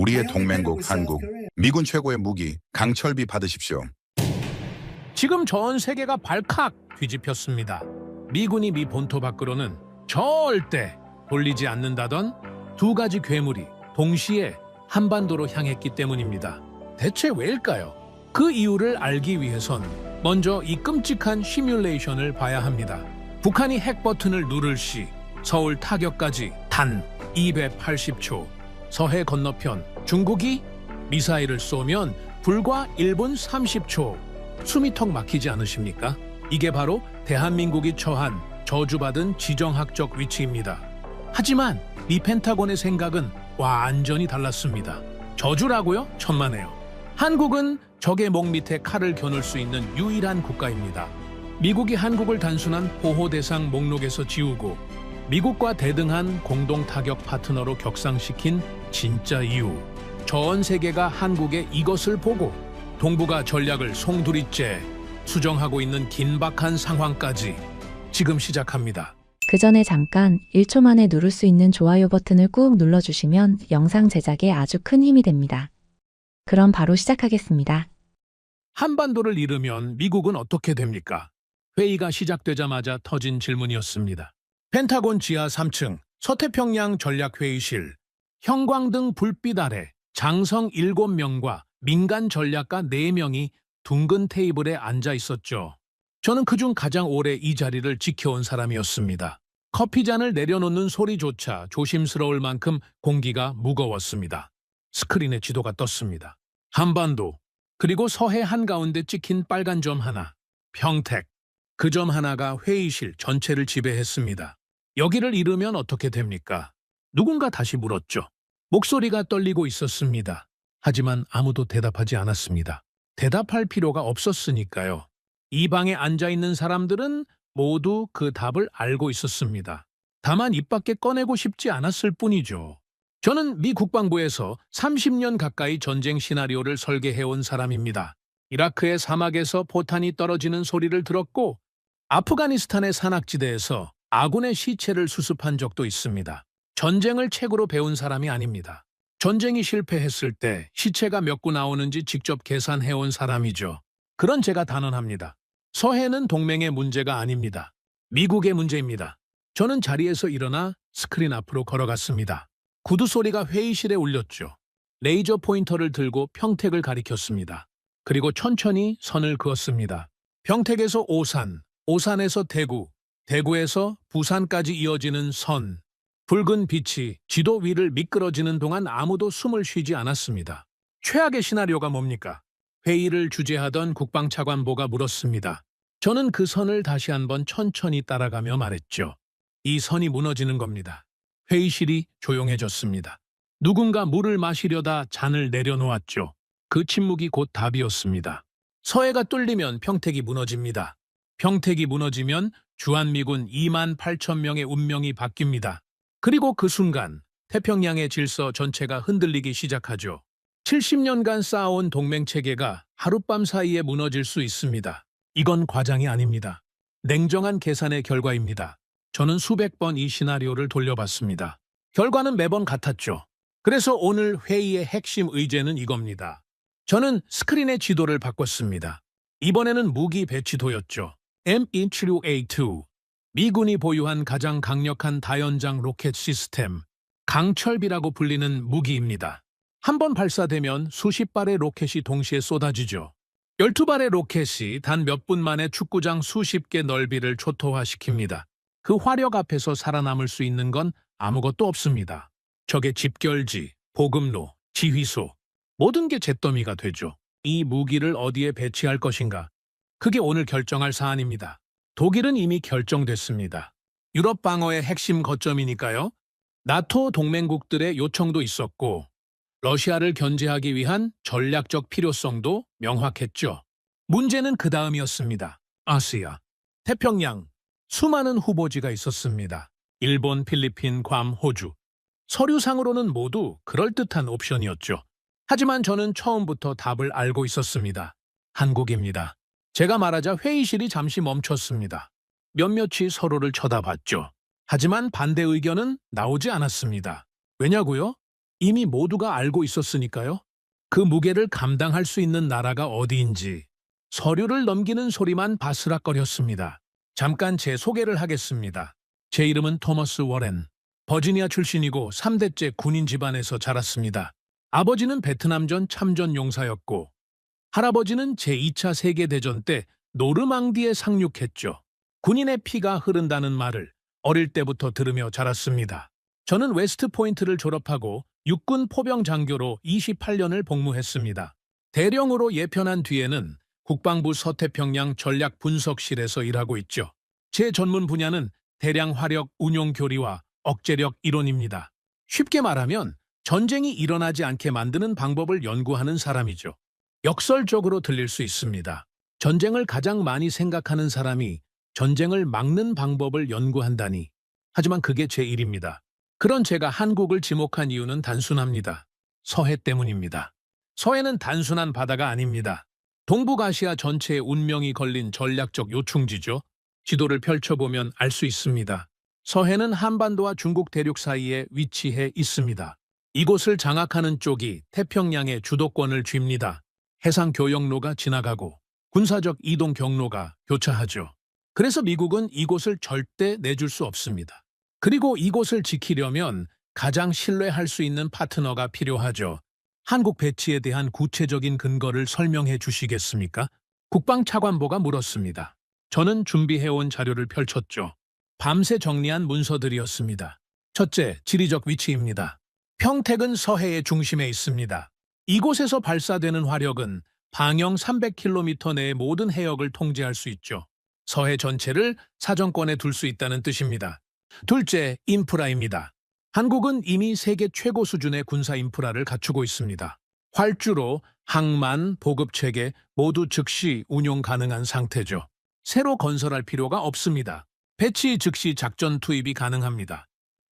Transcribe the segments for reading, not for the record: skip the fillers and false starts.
우리의 동맹국 한국, 미군 최고의 무기 강철비 받으십시오. 지금 전 세계가 발칵 뒤집혔습니다. 미군이 미 본토 밖으로는 절대 돌리지 않는다던 두 가지 괴물이 동시에 한반도로 향했기 때문입니다. 대체 왜일까요? 그 이유를 알기 위해선 먼저 이 끔찍한 시뮬레이션을 봐야 합니다. 북한이 핵 버튼을 누를 시 서울 타격까지 단 280초. 서해 건너편 중국이 미사일을 쏘면 불과 1분 30초. 숨이 턱 막히지 않으십니까? 이게 바로 대한민국이 처한 저주받은 지정학적 위치입니다. 하지만 미 펜타곤의 생각은 완전히 달랐습니다. 저주라고요? 천만에요. 한국은 적의 목 밑에 칼을 겨눌 수 있는 유일한 국가입니다. 미국이 한국을 단순한 보호 대상 목록에서 지우고 미국과 대등한 공동 타격 파트너로 격상시킨 진짜 이유. 전 세계가 한국의 이것을 보고 동북아 전략을 송두리째 수정하고 있는 긴박한 상황까지 지금 시작합니다. 그 전에 잠깐 1초 만에 누를 수 있는 좋아요 버튼을 꾹 눌러주시면 영상 제작에 아주 큰 힘이 됩니다. 그럼 바로 시작하겠습니다. 한반도를 잃으면 미국은 어떻게 됩니까? 회의가 시작되자마자 터진 질문이었습니다. 펜타곤 지하 3층 서태평양 전략회의실, 형광등 불빛 아래 장성 7명과 민간 전략가 4명이 둥근 테이블에 앉아 있었죠. 저는 그중 가장 오래 이 자리를 지켜온 사람이었습니다. 커피잔을 내려놓는 소리조차 조심스러울 만큼 공기가 무거웠습니다. 스크린에 지도가 떴습니다. 한반도, 그리고 서해 한가운데 찍힌 빨간 점 하나, 평택. 그 점 하나가 회의실 전체를 지배했습니다. 여기를 잃으면 어떻게 됩니까? 누군가 다시 물었죠. 목소리가 떨리고 있었습니다. 하지만 아무도 대답하지 않았습니다. 대답할 필요가 없었으니까요. 이 방에 앉아있는 사람들은 모두 그 답을 알고 있었습니다. 다만 입 밖에 꺼내고 싶지 않았을 뿐이죠. 저는 미 국방부에서 30년 가까이 전쟁 시나리오를 설계해온 사람입니다. 이라크의 사막에서 포탄이 떨어지는 소리를 들었고 아프가니스탄의 산악지대에서 아군의 시체를 수습한 적도 있습니다. 전쟁을 책으로 배운 사람이 아닙니다. 전쟁이 실패했을 때 시체가 몇 구 나오는지 직접 계산해온 사람이죠. 그런 제가 단언합니다. 서해는 동맹의 문제가 아닙니다. 미국의 문제입니다. 저는 자리에서 일어나 스크린 앞으로 걸어갔습니다. 구두 소리가 회의실에 울렸죠. 레이저 포인터를 들고 평택을 가리켰습니다. 그리고 천천히 선을 그었습니다. 평택에서 오산, 오산에서 대구, 대구에서 부산까지 이어지는 선. 붉은 빛이 지도 위를 미끄러지는 동안 아무도 숨을 쉬지 않았습니다. 최악의 시나리오가 뭡니까? 회의를 주재하던 국방차관보가 물었습니다. 저는 그 선을 다시 한번 천천히 따라가며 말했죠. 이 선이 무너지는 겁니다. 회의실이 조용해졌습니다. 누군가 물을 마시려다 잔을 내려놓았죠. 그 침묵이 곧 답이었습니다. 서해가 뚫리면 평택이 무너집니다. 평택이 무너지면 주한미군 2만 8천 명의 운명이 바뀝니다. 그리고 그 순간 태평양의 질서 전체가 흔들리기 시작하죠. 70년간 쌓아온 동맹체계가 하룻밤 사이에 무너질 수 있습니다. 이건 과장이 아닙니다. 냉정한 계산의 결과입니다. 저는 수백 번 이 시나리오를 돌려봤습니다. 결과는 매번 같았죠. 그래서 오늘 회의의 핵심 의제는 이겁니다. 저는 스크린의 지도를 바꿨습니다. 이번에는 무기 배치도였죠. M176A2, 미군이 보유한 가장 강력한 다연장 로켓 시스템, 강철비라고 불리는 무기입니다. 한 번 발사되면 수십 발의 로켓이 동시에 쏟아지죠. 12발의 로켓이 단 몇 분 만에 축구장 수십 개 넓이를 초토화시킵니다. 그 화력 앞에서 살아남을 수 있는 건 아무것도 없습니다. 적의 집결지, 보급로, 지휘소, 모든 게 잿더미가 되죠. 이 무기를 어디에 배치할 것인가? 그게 오늘 결정할 사안입니다. 독일은 이미 결정됐습니다. 유럽 방어의 핵심 거점이니까요. 나토 동맹국들의 요청도 있었고 러시아를 견제하기 위한 전략적 필요성도 명확했죠. 문제는 그 다음이었습니다. 아시아, 태평양, 수많은 후보지가 있었습니다. 일본, 필리핀, 괌, 호주. 서류상으로는 모두 그럴듯한 옵션이었죠. 하지만 저는 처음부터 답을 알고 있었습니다. 한국입니다. 제가 말하자 회의실이 잠시 멈췄습니다. 몇몇이 서로를 쳐다봤죠. 하지만 반대 의견은 나오지 않았습니다. 왜냐고요? 이미 모두가 알고 있었으니까요. 그 무게를 감당할 수 있는 나라가 어디인지 서류를 넘기는 소리만 바스락거렸습니다. 잠깐 제 소개를 하겠습니다. 제 이름은 토머스 워렌. 버지니아 출신이고 3대째 군인 집안에서 자랐습니다. 아버지는 베트남전 참전 용사였고 할아버지는 제2차 세계대전 때 노르망디에 상륙했죠. 군인의 피가 흐른다는 말을 어릴 때부터 들으며 자랐습니다. 저는 웨스트포인트를 졸업하고 육군 포병 장교로 28년을 복무했습니다. 대령으로 예편한 뒤에는 국방부 서태평양 전략 분석실에서 일하고 있죠. 제 전문 분야는 대량 화력 운용 교리와 억제력 이론입니다. 쉽게 말하면 전쟁이 일어나지 않게 만드는 방법을 연구하는 사람이죠. 역설적으로 들릴 수 있습니다. 전쟁을 가장 많이 생각하는 사람이 전쟁을 막는 방법을 연구한다니. 하지만 그게 제 일입니다. 그런 제가 한국을 지목한 이유는 단순합니다. 서해 때문입니다. 서해는 단순한 바다가 아닙니다. 동북아시아 전체의 운명이 걸린 전략적 요충지죠. 지도를 펼쳐보면 알 수 있습니다. 서해는 한반도와 중국 대륙 사이에 위치해 있습니다. 이곳을 장악하는 쪽이 태평양의 주도권을 쥡니다. 해상 교역로가 지나가고 군사적 이동 경로가 교차하죠. 그래서 미국은 이곳을 절대 내줄 수 없습니다. 그리고 이곳을 지키려면 가장 신뢰할 수 있는 파트너가 필요하죠. 한국 배치에 대한 구체적인 근거를 설명해 주시겠습니까? 국방차관보가 물었습니다. 저는 준비해온 자료를 펼쳤죠. 밤새 정리한 문서들이었습니다. 첫째, 지리적 위치입니다. 평택은 서해의 중심에 있습니다. 이곳에서 발사되는 화력은 방영 300km 내의 모든 해역을 통제할 수 있죠. 서해 전체를 사정권에 둘 수 있다는 뜻입니다. 둘째, 인프라입니다. 한국은 이미 세계 최고 수준의 군사 인프라를 갖추고 있습니다. 활주로, 항만, 보급체계 모두 즉시 운용 가능한 상태죠. 새로 건설할 필요가 없습니다. 배치 즉시 작전 투입이 가능합니다.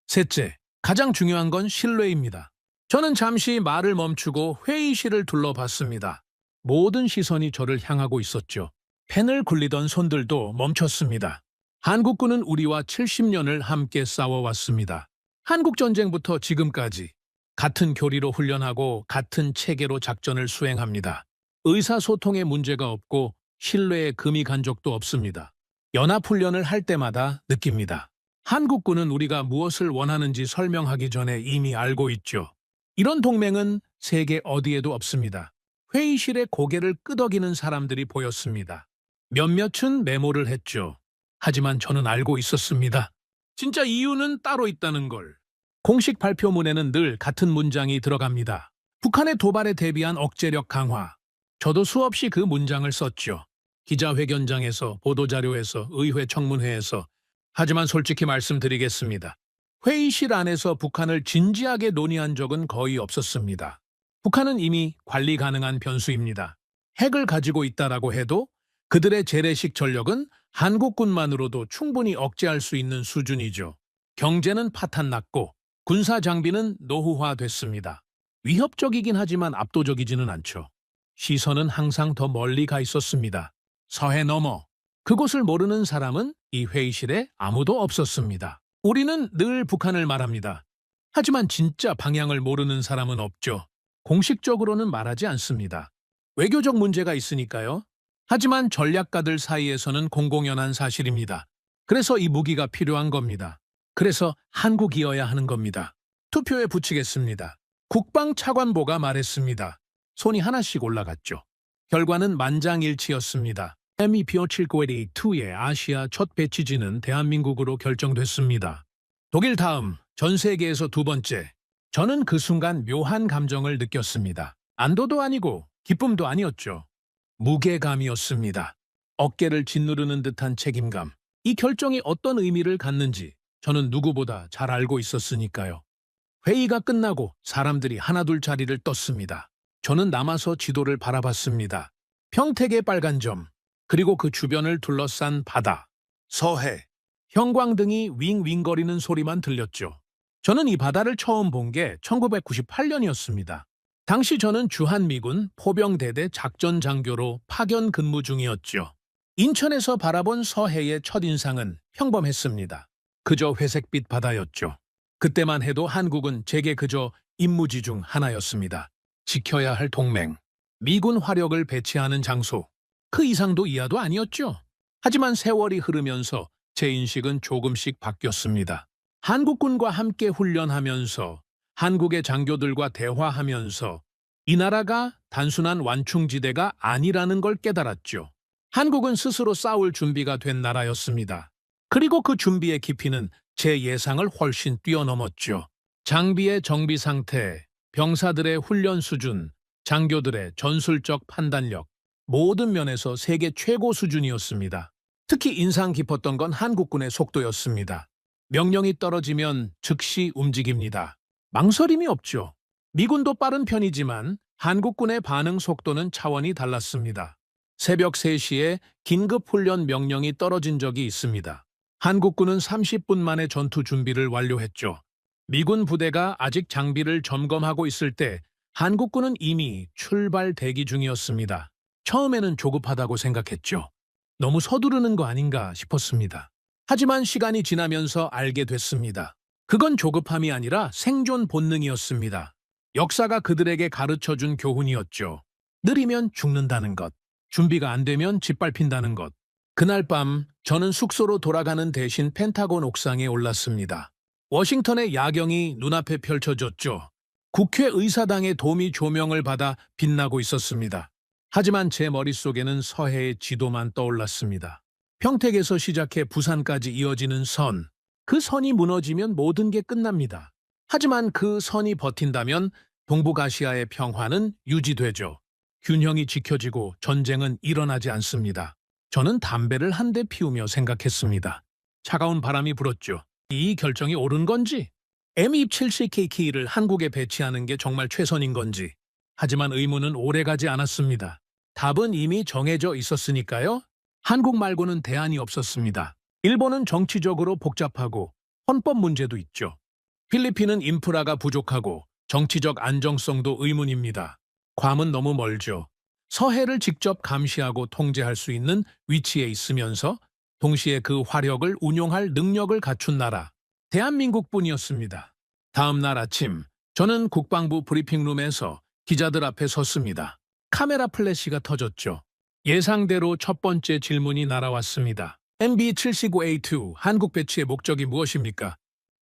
셋째, 가장 중요한 건 신뢰입니다. 저는 잠시 말을 멈추고 회의실을 둘러봤습니다. 모든 시선이 저를 향하고 있었죠. 펜을 굴리던 손들도 멈췄습니다. 한국군은 우리와 70년을 함께 싸워왔습니다. 한국전쟁부터 지금까지 같은 교리로 훈련하고 같은 체계로 작전을 수행합니다. 의사소통에 문제가 없고 신뢰에 금이 간 적도 없습니다. 연합훈련을 할 때마다 느낍니다. 한국군은 우리가 무엇을 원하는지 설명하기 전에 이미 알고 있죠. 이런 동맹은 세계 어디에도 없습니다. 회의실에 고개를 끄덕이는 사람들이 보였습니다. 몇몇은 메모를 했죠. 하지만 저는 알고 있었습니다. 진짜 이유는 따로 있다는 걸. 공식 발표문에는 늘 같은 문장이 들어갑니다. 북한의 도발에 대비한 억제력 강화. 저도 수없이 그 문장을 썼죠. 기자회견장에서, 보도자료에서, 의회 청문회에서. 하지만 솔직히 말씀드리겠습니다. 회의실 안에서 북한을 진지하게 논의한 적은 거의 없었습니다. 북한은 이미 관리 가능한 변수입니다. 핵을 가지고 있다라고 해도 그들의 재래식 전력은 한국군만으로도 충분히 억제할 수 있는 수준이죠. 경제는 파탄났고 군사 장비는 노후화됐습니다. 위협적이긴 하지만 압도적이지는 않죠. 시선은 항상 더 멀리 가 있었습니다. 서해 너머. 그곳을 모르는 사람은 이 회의실에 아무도 없었습니다. 우리는 늘 북한을 말합니다. 하지만 진짜 방향을 모르는 사람은 없죠. 공식적으로는 말하지 않습니다. 외교적 문제가 있으니까요. 하지만 전략가들 사이에서는 공공연한 사실입니다. 그래서 이 무기가 필요한 겁니다. 그래서 한국이어야 하는 겁니다. 투표에 붙이겠습니다. 국방차관보가 말했습니다. 손이 하나씩 올라갔죠. 결과는 만장일치였습니다. MEP-792의 아시아 첫 배치지는 대한민국으로 결정됐습니다. 독일 다음, 전 세계에서 두 번째. 저는 그 순간 묘한 감정을 느꼈습니다. 안도도 아니고 기쁨도 아니었죠. 무게감이었습니다. 어깨를 짓누르는 듯한 책임감. 이 결정이 어떤 의미를 갖는지 저는 누구보다 잘 알고 있었으니까요. 회의가 끝나고 사람들이 하나둘 자리를 떴습니다. 저는 남아서 지도를 바라봤습니다. 평택의 빨간 점, 그리고 그 주변을 둘러싼 바다, 서해, 형광등이 윙윙거리는 소리만 들렸죠. 저는 이 바다를 처음 본 게 1998년이었습니다. 당시 저는 주한미군 포병대대 작전장교로 파견 근무 중이었죠. 인천에서 바라본 서해의 첫인상은 평범했습니다. 그저 회색빛 바다였죠. 그때만 해도 한국은 제게 그저 임무지 중 하나였습니다. 지켜야 할 동맹, 미군 화력을 배치하는 장소, 그 이상도 이하도 아니었죠. 하지만 세월이 흐르면서 제 인식은 조금씩 바뀌었습니다. 한국군과 함께 훈련하면서 한국의 장교들과 대화하면서 이 나라가 단순한 완충지대가 아니라는 걸 깨달았죠. 한국은 스스로 싸울 준비가 된 나라였습니다. 그리고 그 준비의 깊이는 제 예상을 훨씬 뛰어넘었죠. 장비의 정비 상태, 병사들의 훈련 수준, 장교들의 전술적 판단력, 모든 면에서 세계 최고 수준이었습니다. 특히 인상 깊었던 건 한국군의 속도였습니다. 명령이 떨어지면 즉시 움직입니다. 망설임이 없죠. 미군도 빠른 편이지만 한국군의 반응 속도는 차원이 달랐습니다. 새벽 3시에 긴급 훈련 명령이 떨어진 적이 있습니다. 한국군은 30분 만에 전투 준비를 완료했죠. 미군 부대가 아직 장비를 점검하고 있을 때 한국군은 이미 출발 대기 중이었습니다. 처음에는 조급하다고 생각했죠. 너무 서두르는 거 아닌가 싶었습니다. 하지만 시간이 지나면서 알게 됐습니다. 그건 조급함이 아니라 생존 본능이었습니다. 역사가 그들에게 가르쳐준 교훈이었죠. 느리면 죽는다는 것, 준비가 안 되면 짓밟힌다는 것. 그날 밤 저는 숙소로 돌아가는 대신 펜타곤 옥상에 올랐습니다. 워싱턴의 야경이 눈앞에 펼쳐졌죠. 국회의사당의 도미 조명을 받아 빛나고 있었습니다. 하지만 제 머릿속에는 서해의 지도만 떠올랐습니다. 평택에서 시작해 부산까지 이어지는 선. 그 선이 무너지면 모든 게 끝납니다. 하지만 그 선이 버틴다면 동북아시아의 평화는 유지되죠. 균형이 지켜지고 전쟁은 일어나지 않습니다. 저는 담배를 한 대 피우며 생각했습니다. 차가운 바람이 불었죠. 이 결정이 옳은 건지, M27CKK를 한국에 배치하는 게 정말 최선인 건지. 하지만 의문은 오래가지 않았습니다. 답은 이미 정해져 있었으니까요. 한국 말고는 대안이 없었습니다. 일본은 정치적으로 복잡하고 헌법 문제도 있죠. 필리핀은 인프라가 부족하고 정치적 안정성도 의문입니다. 괌은 너무 멀죠. 서해를 직접 감시하고 통제할 수 있는 위치에 있으면서 동시에 그 화력을 운용할 능력을 갖춘 나라, 대한민국뿐이었습니다. 다음 날 아침, 저는 국방부 브리핑룸에서 기자들 앞에 섰습니다. 카메라 플래시가 터졌죠. 예상대로 첫 번째 질문이 날아왔습니다. MB-779A2 한국 배치의 목적이 무엇입니까?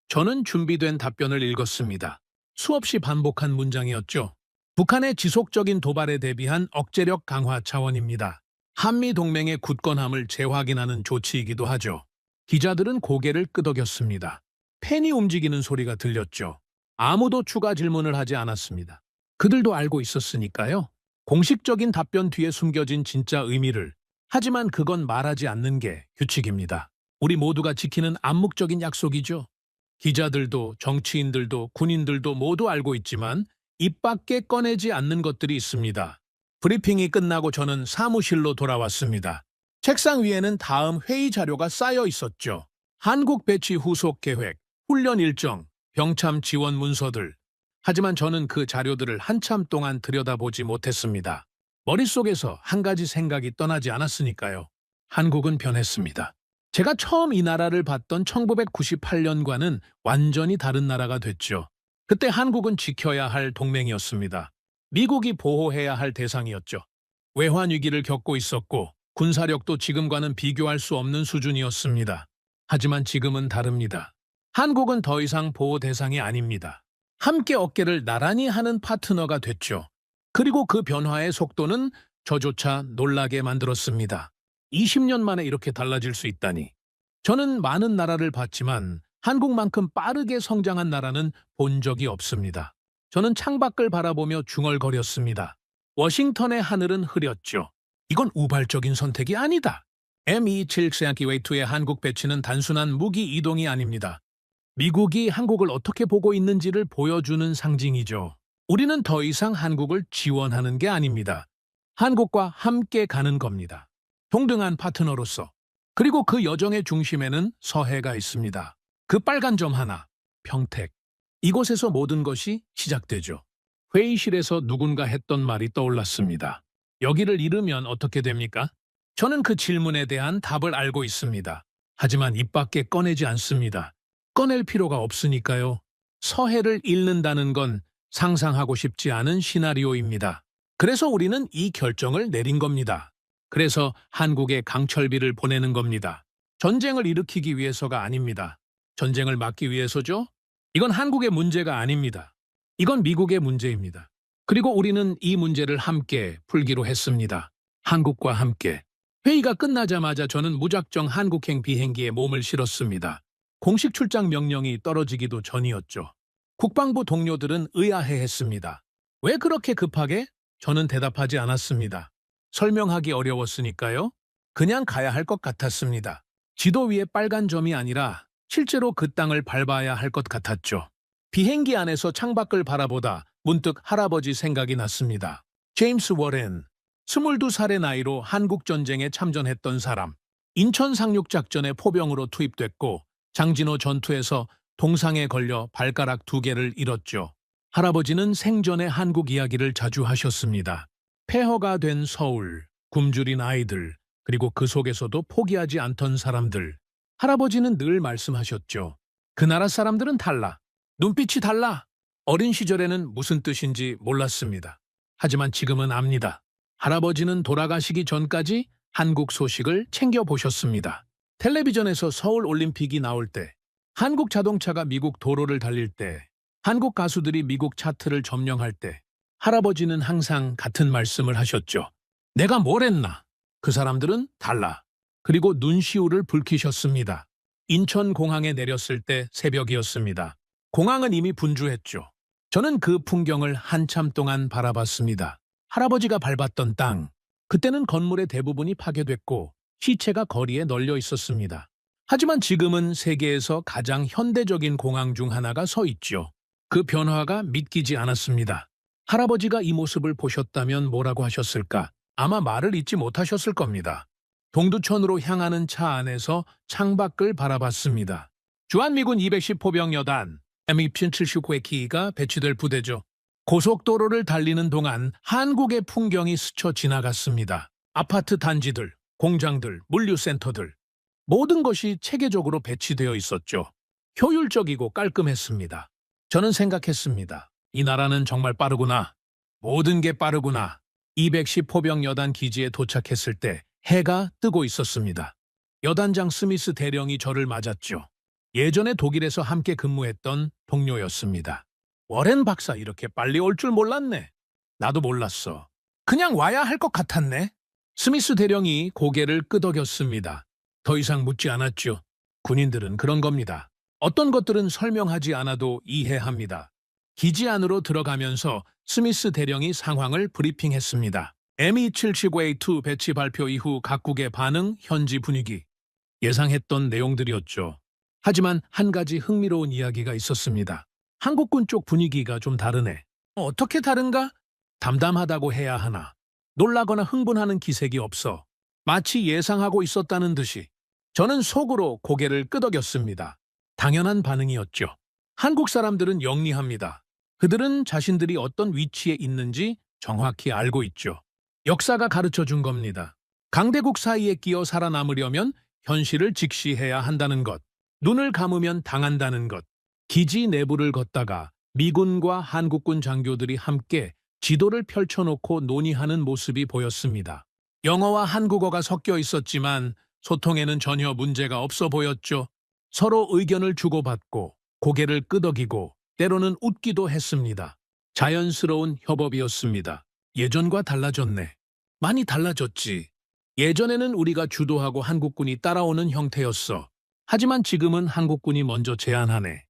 저는 준비된 답변을 읽었습니다. 수없이 반복한 문장이었죠. 북한의 지속적인 도발에 대비한 억제력 강화 차원입니다. 한미동맹의 굳건함을 재확인하는 조치이기도 하죠. 기자들은 고개를 끄덕였습니다. 펜이 움직이는 소리가 들렸죠. 아무도 추가 질문을 하지 않았습니다. 그들도 알고 있었으니까요. 공식적인 답변 뒤에 숨겨진 진짜 의미를. 하지만 그건 말하지 않는 게 규칙입니다. 우리 모두가 지키는 암묵적인 약속이죠. 기자들도 정치인들도 군인들도 모두 알고 있지만 입 밖에 꺼내지 않는 것들이 있습니다. 브리핑이 끝나고 저는 사무실로 돌아왔습니다. 책상 위에는 다음 회의 자료가 쌓여 있었죠. 한국 배치 후속 계획, 훈련 일정, 병참 지원 문서들. 하지만 저는 그 자료들을 한참 동안 들여다보지 못했습니다. 머릿속에서 한 가지 생각이 떠나지 않았으니까요. 한국은 변했습니다. 제가 처음 이 나라를 봤던 1998년과는 완전히 다른 나라가 됐죠. 그때 한국은 지켜야 할 동맹이었습니다. 미국이 보호해야 할 대상이었죠. 외환 위기를 겪고 있었고 군사력도 지금과는 비교할 수 없는 수준이었습니다. 하지만 지금은 다릅니다. 한국은 더 이상 보호 대상이 아닙니다. 함께 어깨를 나란히 하는 파트너가 됐죠. 그리고 그 변화의 속도는 저조차 놀라게 만들었습니다. 20년 만에 이렇게 달라질 수 있다니. 저는 많은 나라를 봤지만 한국만큼 빠르게 성장한 나라는 본 적이 없습니다. 저는 창밖을 바라보며 중얼거렸습니다. 워싱턴의 하늘은 흐렸죠. 이건 우발적인 선택이 아니다. M27CKK2의 한국 배치는 단순한 무기 이동이 아닙니다. 미국이 한국을 어떻게 보고 있는지를 보여주는 상징이죠. 우리는 더 이상 한국을 지원하는 게 아닙니다. 한국과 함께 가는 겁니다. 동등한 파트너로서. 그리고 그 여정의 중심에는 서해가 있습니다. 그 빨간 점 하나, 평택. 이곳에서 모든 것이 시작되죠. 회의실에서 누군가 했던 말이 떠올랐습니다. 여기를 잃으면 어떻게 됩니까? 저는 그 질문에 대한 답을 알고 있습니다. 하지만 입 밖에 꺼내지 않습니다. 꺼낼 필요가 없으니까요. 서해를 잃는다는 건 상상하고 싶지 않은 시나리오입니다. 그래서 우리는 이 결정을 내린 겁니다. 그래서 한국에 강철비를 보내는 겁니다. 전쟁을 일으키기 위해서가 아닙니다. 전쟁을 막기 위해서죠? 이건 한국의 문제가 아닙니다. 이건 미국의 문제입니다. 그리고 우리는 이 문제를 함께 풀기로 했습니다. 한국과 함께. 회의가 끝나자마자 저는 무작정 한국행 비행기에 몸을 실었습니다. 공식 출장 명령이 떨어지기도 전이었죠. 국방부 동료들은 의아해했습니다. 왜 그렇게 급하게? 저는 대답하지 않았습니다. 설명하기 어려웠으니까요. 그냥 가야 할 것 같았습니다. 지도 위에 빨간 점이 아니라 실제로 그 땅을 밟아야 할 것 같았죠. 비행기 안에서 창밖을 바라보다 문득 할아버지 생각이 났습니다. 제임스 워렌, 22살의 나이로 한국전쟁에 참전했던 사람, 인천 상륙작전에 포병으로 투입됐고 장진호 전투에서 동상에 걸려 발가락 2개를 잃었죠. 할아버지는 생전에 한국 이야기를 자주 하셨습니다. 폐허가 된 서울, 굶주린 아이들, 그리고 그 속에서도 포기하지 않던 사람들. 할아버지는 늘 말씀하셨죠. 그 나라 사람들은 달라. 눈빛이 달라. 어린 시절에는 무슨 뜻인지 몰랐습니다. 하지만 지금은 압니다. 할아버지는 돌아가시기 전까지 한국 소식을 챙겨보셨습니다. 텔레비전에서 서울 올림픽이 나올 때, 한국 자동차가 미국 도로를 달릴 때, 한국 가수들이 미국 차트를 점령할 때 할아버지는 항상 같은 말씀을 하셨죠. 내가 뭘 했나? 그 사람들은 달라. 그리고 눈시울을 붉히셨습니다. 인천공항에 내렸을 때 새벽이었습니다. 공항은 이미 분주했죠. 저는 그 풍경을 한참 동안 바라봤습니다. 할아버지가 밟았던 땅, 그때는 건물의 대부분이 파괴됐고 시체가 거리에 널려 있었습니다. 하지만 지금은 세계에서 가장 현대적인 공항 중 하나가 서 있죠. 그 변화가 믿기지 않았습니다. 할아버지가 이 모습을 보셨다면 뭐라고 하셨을까? 아마 말을 잊지 못하셨을 겁니다. 동두천으로 향하는 차 안에서 창밖을 바라봤습니다. 주한미군 210 포병여단 M279가 배치될 부대죠. 고속도로를 달리는 동안 한국의 풍경이 스쳐 지나갔습니다. 아파트 단지들, 공장들, 물류센터들, 모든 것이 체계적으로 배치되어 있었죠. 효율적이고 깔끔했습니다. 저는 생각했습니다. 이 나라는 정말 빠르구나. 모든 게 빠르구나. 210 포병 여단 기지에 도착했을 때 해가 뜨고 있었습니다. 여단장 스미스 대령이 저를 맞았죠. 예전에 독일에서 함께 근무했던 동료였습니다. 워렌 박사 이렇게 빨리 올 줄 몰랐네. 나도 몰랐어. 그냥 와야 할 것 같았네. 스미스 대령이 고개를 끄덕였습니다. 더 이상 묻지 않았죠. 군인들은 그런 겁니다. 어떤 것들은 설명하지 않아도 이해합니다. 기지 안으로 들어가면서 스미스 대령이 상황을 브리핑했습니다. M279A2 배치 발표 이후 각국의 반응, 현지 분위기. 예상했던 내용들이었죠. 하지만 한 가지 흥미로운 이야기가 있었습니다. 한국군 쪽 분위기가 좀 다르네. 어떻게 다른가? 담담하다고 해야 하나. 놀라거나 흥분하는 기색이 없어. 마치 예상하고 있었다는 듯이. 저는 속으로 고개를 끄덕였습니다. 당연한 반응이었죠. 한국 사람들은 영리합니다. 그들은 자신들이 어떤 위치에 있는지 정확히 알고 있죠. 역사가 가르쳐 준 겁니다. 강대국 사이에 끼어 살아남으려면 현실을 직시해야 한다는 것. 눈을 감으면 당한다는 것. 기지 내부를 걷다가 미군과 한국군 장교들이 함께 지도를 펼쳐놓고 논의하는 모습이 보였습니다. 영어와 한국어가 섞여 있었지만 소통에는 전혀 문제가 없어 보였죠. 서로 의견을 주고받고 고개를 끄덕이고 때로는 웃기도 했습니다. 자연스러운 협업이었습니다. 예전과 달라졌네. 많이 달라졌지. 예전에는 우리가 주도하고 한국군이 따라오는 형태였어. 하지만 지금은 한국군이 먼저 제안하네.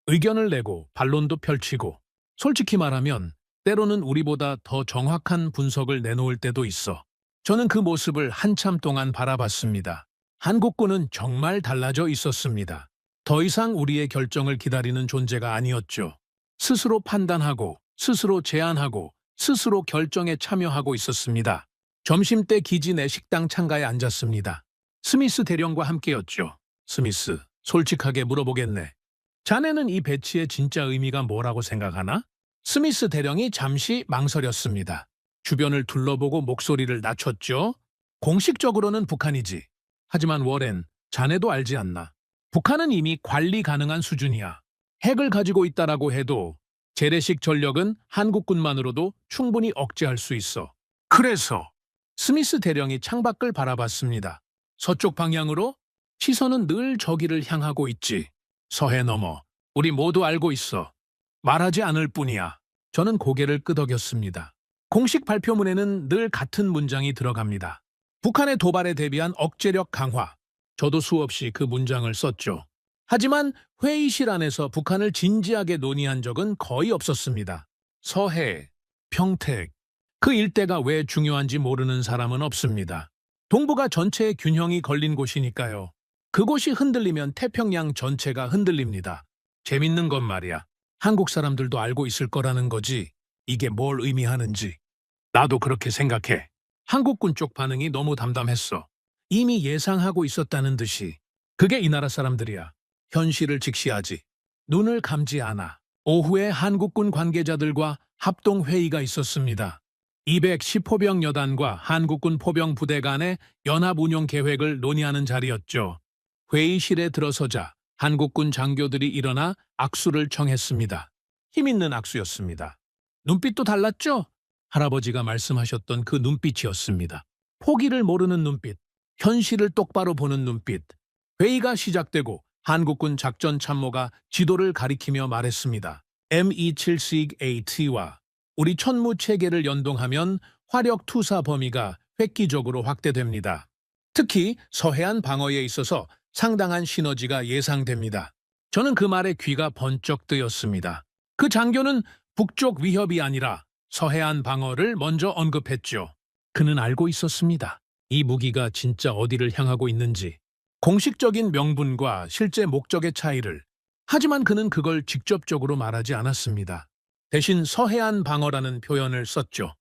의견을 내고 반론도 펼치고. 솔직히 말하면 때로는 우리보다 더 정확한 분석을 내놓을 때도 있어. 저는 그 모습을 한참 동안 바라봤습니다. 한국군은 정말 달라져 있었습니다. 더 이상 우리의 결정을 기다리는 존재가 아니었죠. 스스로 판단하고, 스스로 제안하고, 스스로 결정에 참여하고 있었습니다. 점심때 기지 내 식당 창가에 앉았습니다. 스미스 대령과 함께였죠. 스미스, 솔직하게 물어보겠네. 자네는 이 배치의 진짜 의미가 뭐라고 생각하나? 스미스 대령이 잠시 망설였습니다. 주변을 둘러보고 목소리를 낮췄죠. 공식적으로는 북한이지. 하지만 워렌, 자네도 알지 않나? 북한은 이미 관리 가능한 수준이야. 핵을 가지고 있다라고 해도 재래식 전력은 한국군만으로도 충분히 억제할 수 있어. 그래서 스미스 대령이 창밖을 바라봤습니다. 서쪽 방향으로? 시선은 늘 저기를 향하고 있지. 서해 넘어. 우리 모두 알고 있어. 말하지 않을 뿐이야. 저는 고개를 끄덕였습니다. 공식 발표문에는 늘 같은 문장이 들어갑니다. 북한의 도발에 대비한 억제력 강화. 저도 수없이 그 문장을 썼죠. 하지만 회의실 안에서 북한을 진지하게 논의한 적은 거의 없었습니다. 서해, 평택, 그 일대가 왜 중요한지 모르는 사람은 없습니다. 동북아 전체의 균형이 걸린 곳이니까요. 그곳이 흔들리면 태평양 전체가 흔들립니다. 재밌는 건 말이야. 한국 사람들도 알고 있을 거라는 거지. 이게 뭘 의미하는지. 나도 그렇게 생각해. 한국군 쪽 반응이 너무 담담했어. 이미 예상하고 있었다는 듯이. 그게 이 나라 사람들이야. 현실을 직시하지. 눈을 감지 않아. 오후에 한국군 관계자들과 합동회의가 있었습니다. 210포병 여단과 한국군 포병 부대 간의 연합 운용 계획을 논의하는 자리였죠. 회의실에 들어서자 한국군 장교들이 일어나 악수를 청했습니다. 힘있는 악수였습니다. 눈빛도 달랐죠? 할아버지가 말씀하셨던 그 눈빛이었습니다. 포기를 모르는 눈빛, 현실을 똑바로 보는 눈빛. 회의가 시작되고 한국군 작전 참모가 지도를 가리키며 말했습니다. M274T와 우리 천무 체계를 연동하면 화력 투사 범위가 획기적으로 확대됩니다. 특히 서해안 방어에 있어서 상당한 시너지가 예상됩니다. 저는 그 말에 귀가 번쩍 뜨였습니다. 그 장교는 북쪽 위협이 아니라 서해안 방어를 먼저 언급했죠. 그는 알고 있었습니다. 이 무기가 진짜 어디를 향하고 있는지, 공식적인 명분과 실제 목적의 차이를. 하지만 그는 그걸 직접적으로 말하지 않았습니다. 대신 서해안 방어라는 표현을 썼죠.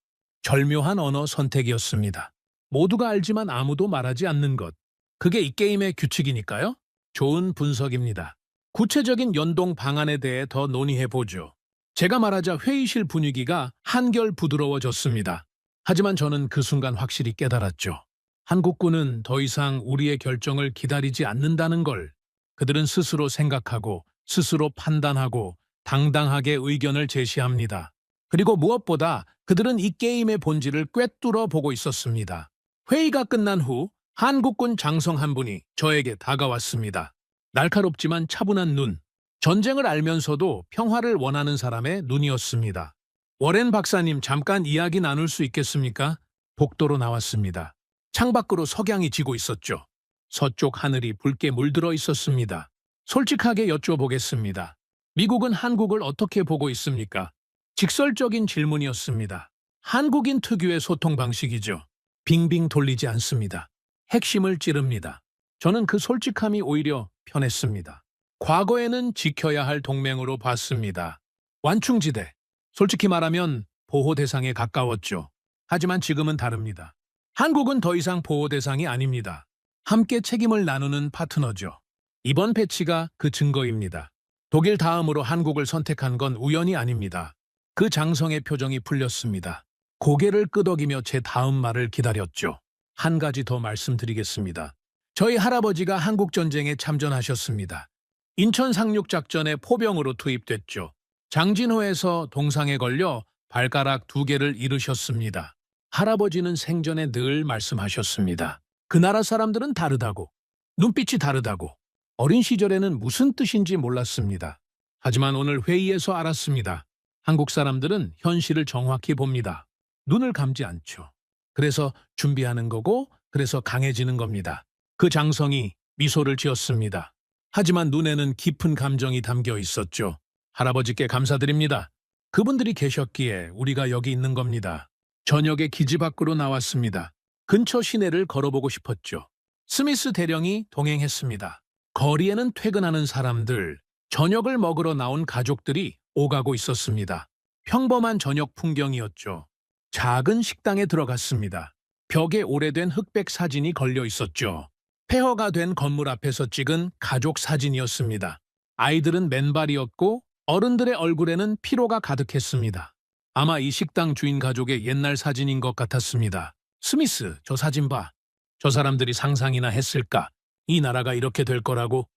절묘한 언어 선택이었습니다. 모두가 알지만 아무도 말하지 않는 것. 그게 이 게임의 규칙이니까요. 좋은 분석입니다. 구체적인 연동 방안에 대해 더 논의해보죠. 제가 말하자 회의실 분위기가 한결 부드러워졌습니다. 하지만 저는 그 순간 확실히 깨달았죠. 한국군은 더 이상 우리의 결정을 기다리지 않는다는 걸. 그들은 스스로 생각하고 스스로 판단하고 당당하게 의견을 제시합니다. 그리고 무엇보다 그들은 이 게임의 본질을 꿰뚫어 보고 있었습니다. 회의가 끝난 후 한국군 장성 한 분이 저에게 다가왔습니다. 날카롭지만 차분한 눈. 전쟁을 알면서도 평화를 원하는 사람의 눈이었습니다. 워렌 박사님, 잠깐 이야기 나눌 수 있겠습니까? 복도로 나왔습니다. 창밖으로 석양이 지고 있었죠. 서쪽 하늘이 붉게 물들어 있었습니다. 솔직하게 여쭤보겠습니다. 미국은 한국을 어떻게 보고 있습니까? 직설적인 질문이었습니다. 한국인 특유의 소통 방식이죠. 빙빙 돌리지 않습니다. 핵심을 찌릅니다. 저는 그 솔직함이 오히려 편했습니다. 과거에는 지켜야 할 동맹으로 봤습니다. 완충지대. 솔직히 말하면 보호 대상에 가까웠죠. 하지만 지금은 다릅니다. 한국은 더 이상 보호 대상이 아닙니다. 함께 책임을 나누는 파트너죠. 이번 패치가 그 증거입니다. 독일 다음으로 한국을 선택한 건 우연이 아닙니다. 그 장성의 표정이 풀렸습니다. 고개를 끄덕이며 제 다음 말을 기다렸죠. 한 가지 더 말씀드리겠습니다. 저희 할아버지가 한국전쟁에 참전하셨습니다. 인천 상륙작전에 포병으로 투입됐죠. 장진호에서 동상에 걸려 발가락 2개를 잃으셨습니다. 할아버지는 생전에 늘 말씀하셨습니다. 그 나라 사람들은 다르다고, 눈빛이 다르다고. 어린 시절에는 무슨 뜻인지 몰랐습니다. 하지만 오늘 회의에서 알았습니다. 한국 사람들은 현실을 정확히 봅니다. 눈을 감지 않죠. 그래서 준비하는 거고, 그래서 강해지는 겁니다. 그 장성이 미소를 지었습니다. 하지만 눈에는 깊은 감정이 담겨 있었죠. 할아버지께 감사드립니다. 그분들이 계셨기에 우리가 여기 있는 겁니다. 저녁에 기지 밖으로 나왔습니다. 근처 시내를 걸어보고 싶었죠. 스미스 대령이 동행했습니다. 거리에는 퇴근하는 사람들, 저녁을 먹으러 나온 가족들이 오가고 있었습니다. 평범한 저녁 풍경이었죠. 작은 식당에 들어갔습니다. 벽에 오래된 흑백 사진이 걸려 있었죠. 폐허가 된 건물 앞에서 찍은 가족 사진이었습니다. 아이들은 맨발이었고 어른들의 얼굴에는 피로가 가득했습니다. 아마 이 식당 주인 가족의 옛날 사진인 것 같았습니다. 스미스, 저 사진 봐. 저 사람들이 상상이나 했을까? 이 나라가 이렇게 될 거라고.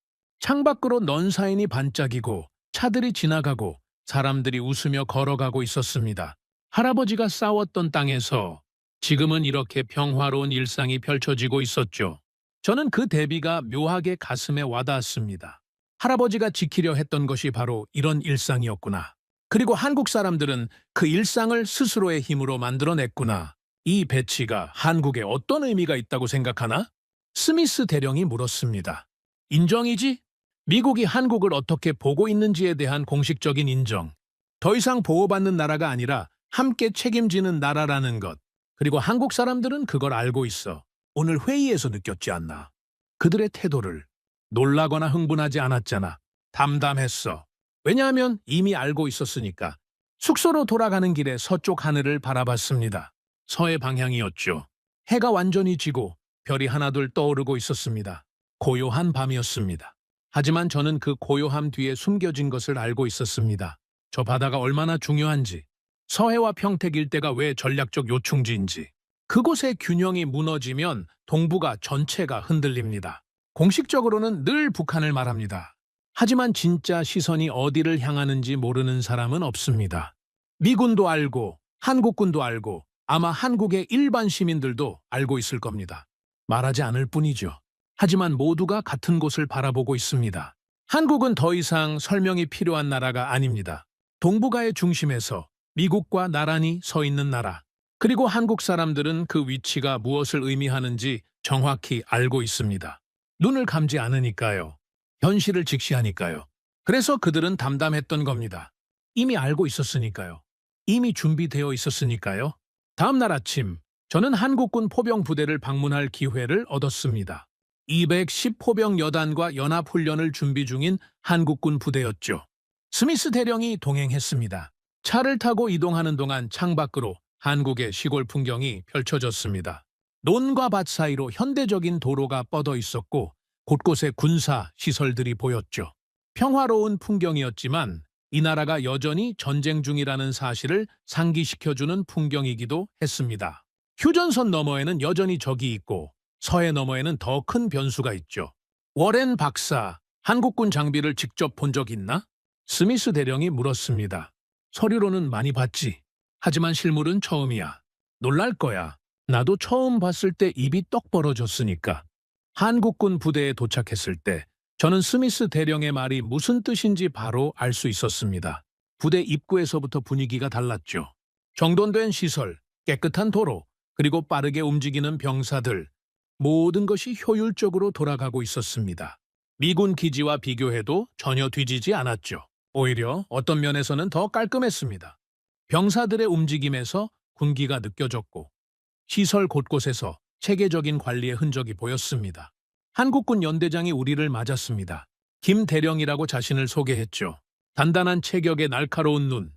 창밖으로 넌사인이 반짝이고 차들이 지나가고 사람들이 웃으며 걸어가고 있었습니다. 할아버지가 싸웠던 땅에서 지금은 이렇게 평화로운 일상이 펼쳐지고 있었죠. 저는 그 대비가 묘하게 가슴에 와닿았습니다. 할아버지가 지키려 했던 것이 바로 이런 일상이었구나. 그리고 한국 사람들은 그 일상을 스스로의 힘으로 만들어냈구나. 이 배치가 한국에 어떤 의미가 있다고 생각하나? 스미스 대령이 물었습니다. 인정이지? 미국이 한국을 어떻게 보고 있는지에 대한 공식적인 인정. 더 이상 보호받는 나라가 아니라 함께 책임지는 나라라는 것. 그리고 한국 사람들은 그걸 알고 있어. 오늘 회의에서 느꼈지 않나? 그들의 태도를 놀라거나 흥분하지 않았잖아. 담담했어. 왜냐하면 이미 알고 있었으니까. 숙소로 돌아가는 길에 서쪽 하늘을 바라봤습니다. 서해 방향이었죠. 해가 완전히 지고 별이 하나둘 떠오르고 있었습니다. 고요한 밤이었습니다. 하지만 저는 그 고요함 뒤에 숨겨진 것을 알고 있었습니다. 저 바다가 얼마나 중요한지, 서해와 평택 일대가 왜 전략적 요충지인지. 그곳의 균형이 무너지면 동북아 전체가 흔들립니다. 공식적으로는 늘 북한을 말합니다. 하지만 진짜 시선이 어디를 향하는지 모르는 사람은 없습니다. 미군도 알고 한국군도 알고 아마 한국의 일반 시민들도 알고 있을 겁니다. 말하지 않을 뿐이죠. 하지만 모두가 같은 곳을 바라보고 있습니다. 한국은 더 이상 설명이 필요한 나라가 아닙니다. 동북아의 중심에서 미국과 나란히 서 있는 나라. 그리고 한국 사람들은 그 위치가 무엇을 의미하는지 정확히 알고 있습니다. 눈을 감지 않으니까요. 현실을 직시하니까요. 그래서 그들은 담담했던 겁니다. 이미 알고 있었으니까요. 이미 준비되어 있었으니까요. 다음 날 아침, 저는 한국군 포병 부대를 방문할 기회를 얻었습니다. 210 포병 여단과 연합훈련을 준비 중인 한국군 부대였죠. 스미스 대령이 동행했습니다. 차를 타고 이동하는 동안 창밖으로 한국의 시골 풍경이 펼쳐졌습니다. 논과 밭 사이로 현대적인 도로가 뻗어 있었고 곳곳에 군사 시설들이 보였죠. 평화로운 풍경이었지만 이 나라가 여전히 전쟁 중이라는 사실을 상기시켜주는 풍경이기도 했습니다. 휴전선 너머에는 여전히 적이 있고 서해 너머에는 더 큰 변수가 있죠. 워렌 박사, 한국군 장비를 직접 본 적 있나? 스미스 대령이 물었습니다. 서류로는 많이 봤지. 하지만 실물은 처음이야. 놀랄 거야. 나도 처음 봤을 때 입이 떡 벌어졌으니까. 한국군 부대에 도착했을 때 저는 스미스 대령의 말이 무슨 뜻인지 바로 알 수 있었습니다. 부대 입구에서부터 분위기가 달랐죠. 정돈된 시설, 깨끗한 도로, 그리고 빠르게 움직이는 병사들. 모든 것이 효율적으로 돌아가고 있었습니다. 미군 기지와 비교해도 전혀 뒤지지 않았죠. 오히려 어떤 면에서는 더 깔끔했습니다. 병사들의 움직임에서 군기가 느껴졌고 시설 곳곳에서 체계적인 관리의 흔적이 보였습니다. 한국군 연대장이 우리를 맞았습니다. 김대령이라고 자신을 소개했죠. 단단한 체격에 날카로운 눈,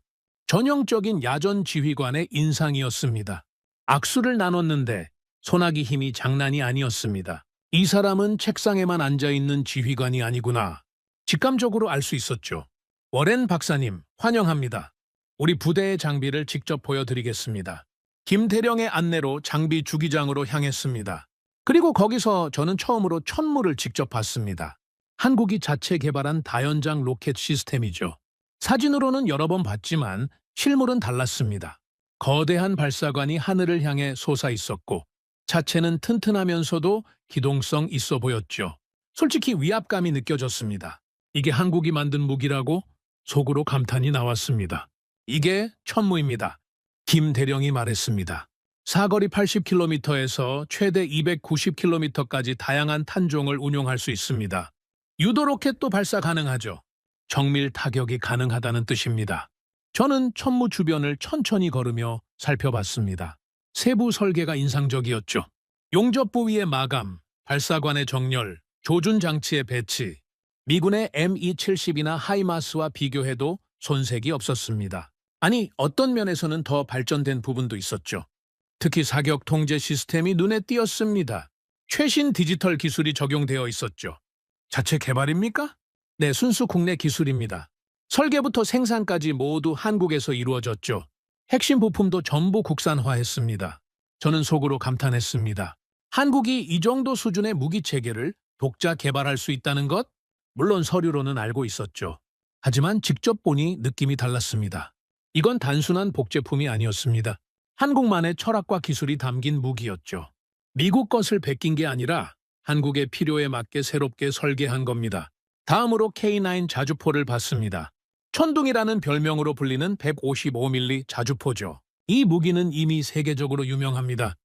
전형적인 야전 지휘관의 인상이었습니다. 악수를 나눴는데 손아귀 힘이 장난이 아니었습니다. 이 사람은 책상에만 앉아있는 지휘관이 아니구나. 직감적으로 알 수 있었죠. 워렌 박사님, 환영합니다. 우리 부대의 장비를 직접 보여드리겠습니다. 김대령의 안내로 장비 주기장으로 향했습니다. 그리고 거기서 저는 처음으로 천물을 직접 봤습니다. 한국이 자체 개발한 다연장 로켓 시스템이죠. 사진으로는 여러 번 봤지만 실물은 달랐습니다. 거대한 발사관이 하늘을 향해 솟아 있었고 자체는 튼튼하면서도 기동성 있어 보였죠. 솔직히 위압감이 느껴졌습니다. 이게 한국이 만든 무기라고? 속으로 감탄이 나왔습니다. 이게 천무입니다. 김 대령이 말했습니다. 사거리 80km에서 최대 290km까지 다양한 탄종을 운용할 수 있습니다. 유도 로켓도 발사 가능하죠. 정밀 타격이 가능하다는 뜻입니다. 저는 천무 주변을 천천히 걸으며 살펴봤습니다. 세부 설계가 인상적이었죠. 용접 부위의 마감, 발사관의 정렬, 조준 장치의 배치, 미군의 M270이나 하이마스와 비교해도 손색이 없었습니다. 아니, 어떤 면에서는 더 발전된 부분도 있었죠. 특히 사격 통제 시스템이 눈에 띄었습니다. 최신 디지털 기술이 적용되어 있었죠. 자체 개발입니까? 네, 순수 국내 기술입니다. 설계부터 생산까지 모두 한국에서 이루어졌죠. 핵심 부품도 전부 국산화했습니다. 저는 속으로 감탄했습니다. 한국이 이 정도 수준의 무기 체계를 독자 개발할 수 있다는 것? 물론 서류로는 알고 있었죠. 하지만 직접 보니 느낌이 달랐습니다. 이건 단순한 복제품이 아니었습니다. 한국만의 철학과 기술이 담긴 무기였죠. 미국 것을 베낀 게 아니라 한국의 필요에 맞게 새롭게 설계한 겁니다. 다음으로 K9 자주포를 봤습니다. 천둥이라는 별명으로 불리는 155mm 자주포죠. 이 무기는 이미 세계적으로 유명합니다.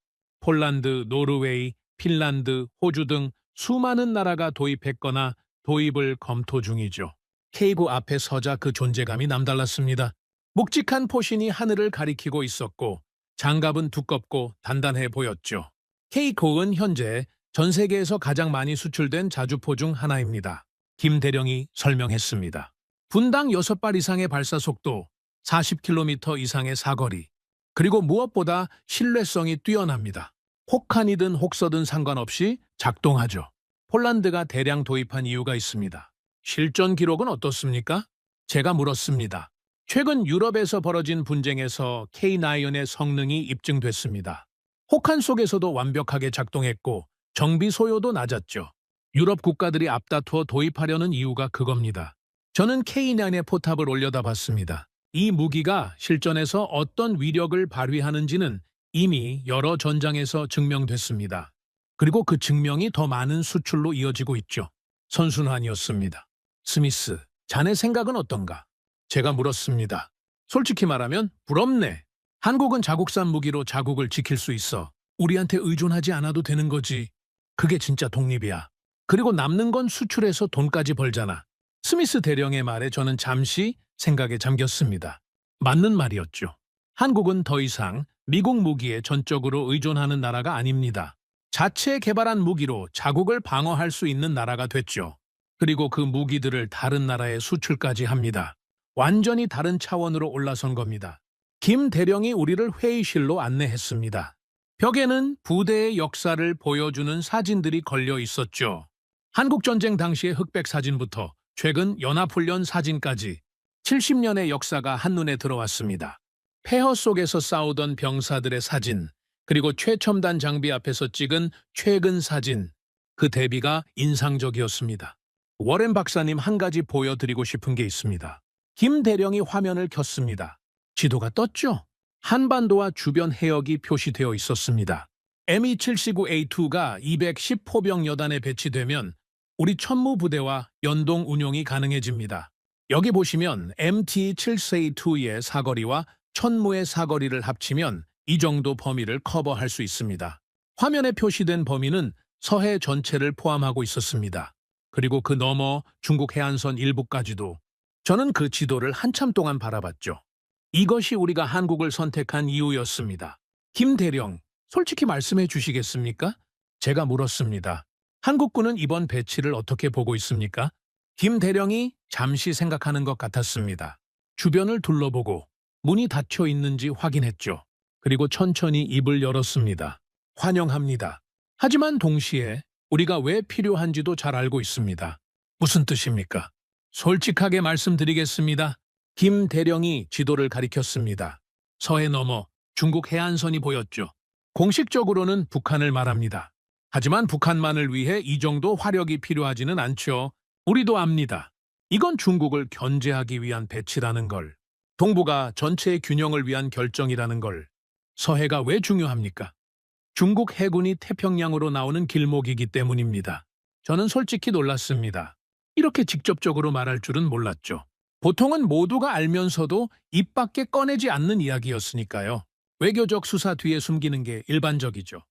폴란드, 노르웨이, 핀란드, 호주 등 수많은 나라가 도입했거나 도입을 검토 중이죠. K9 앞에 서자 그 존재감이 남달랐습니다. 묵직한 포신이 하늘을 가리키고 있었고 장갑은 두껍고 단단해 보였죠. K9은 현재 전 세계에서 가장 많이 수출된 자주포 중 하나입니다. 김 대령이 설명했습니다. 분당 6발 이상의 발사 속도, 40km 이상의 사거리, 그리고 무엇보다 신뢰성이 뛰어납니다. 혹한이든 혹서든 상관없이 작동하죠. 폴란드가 대량 도입한 이유가 있습니다. 실전 기록은 어떻습니까? 제가 물었습니다. 최근 유럽에서 벌어진 분쟁에서 K9의 성능이 입증됐습니다. 혹한 속에서도 완벽하게 작동했고 정비 소요도 낮았죠. 유럽 국가들이 앞다투어 도입하려는 이유가 그겁니다. 저는 K9의 포탑을 올려다 봤습니다. 이 무기가 실전에서 어떤 위력을 발휘하는지는 이미 여러 전장에서 증명됐습니다. 그리고 그 증명이 더 많은 수출로 이어지고 있죠. 선순환이었습니다. 스미스, 자네 생각은 어떤가? 제가 물었습니다. 솔직히 말하면 부럽네. 한국은 자국산 무기로 자국을 지킬 수 있어. 우리한테 의존하지 않아도 되는 거지. 그게 진짜 독립이야. 그리고 남는 건 수출해서 돈까지 벌잖아. 스미스 대령의 말에 저는 잠시 생각에 잠겼습니다. 맞는 말이었죠. 한국은 더 이상 미국 무기에 전적으로 의존하는 나라가 아닙니다. 자체 개발한 무기로 자국을 방어할 수 있는 나라가 됐죠. 그리고 그 무기들을 다른 나라에 수출까지 합니다. 완전히 다른 차원으로 올라선 겁니다. 김 대령이 우리를 회의실로 안내했습니다. 벽에는 부대의 역사를 보여주는 사진들이 걸려 있었죠. 한국전쟁 당시의 흑백 사진부터 최근 연합훈련 사진까지 70년의 역사가 한눈에 들어왔습니다. 폐허 속에서 싸우던 병사들의 사진, 그리고 최첨단 장비 앞에서 찍은 최근 사진, 그 대비가 인상적이었습니다. 워렌 박사님 한 가지 보여드리고 싶은 게 있습니다. 김 대령이 화면을 켰습니다. 지도가 떴죠? 한반도와 주변 해역이 표시되어 있었습니다. ME-779A2가 210 포병 여단에 배치되면 우리 천무 부대와 연동 운용이 가능해집니다. 여기 보시면 MT-742의 사거리와 천무의 사거리를 합치면 이 정도 범위를 커버할 수 있습니다. 화면에 표시된 범위는 서해 전체를 포함하고 있었습니다. 그리고 그 너머 중국 해안선 일부까지도. 저는 그 지도를 한참 동안 바라봤죠. 이것이 우리가 한국을 선택한 이유였습니다. 김 대령, 솔직히 말씀해 주시겠습니까? 제가 물었습니다. 한국군은 이번 배치를 어떻게 보고 있습니까? 김 대령이 잠시 생각하는 것 같았습니다. 주변을 둘러보고 문이 닫혀 있는지 확인했죠. 그리고 천천히 입을 열었습니다. 환영합니다. 하지만 동시에 우리가 왜 필요한지도 잘 알고 있습니다. 무슨 뜻입니까? 솔직하게 말씀드리겠습니다. 김 대령이 지도를 가리켰습니다. 서해 너머 중국 해안선이 보였죠. 공식적으로는 북한을 말합니다. 하지만 북한만을 위해 이 정도 화력이 필요하지는 않죠. 우리도 압니다. 이건 중국을 견제하기 위한 배치라는 걸. 동북아 전체의 균형을 위한 결정이라는 걸. 서해가 왜 중요합니까? 중국 해군이 태평양으로 나오는 길목이기 때문입니다. 저는 솔직히 놀랐습니다. 이렇게 직접적으로 말할 줄은 몰랐죠. 보통은 모두가 알면서도 입 밖에 꺼내지 않는 이야기였으니까요. 외교적 수사 뒤에 숨기는 게 일반적이죠.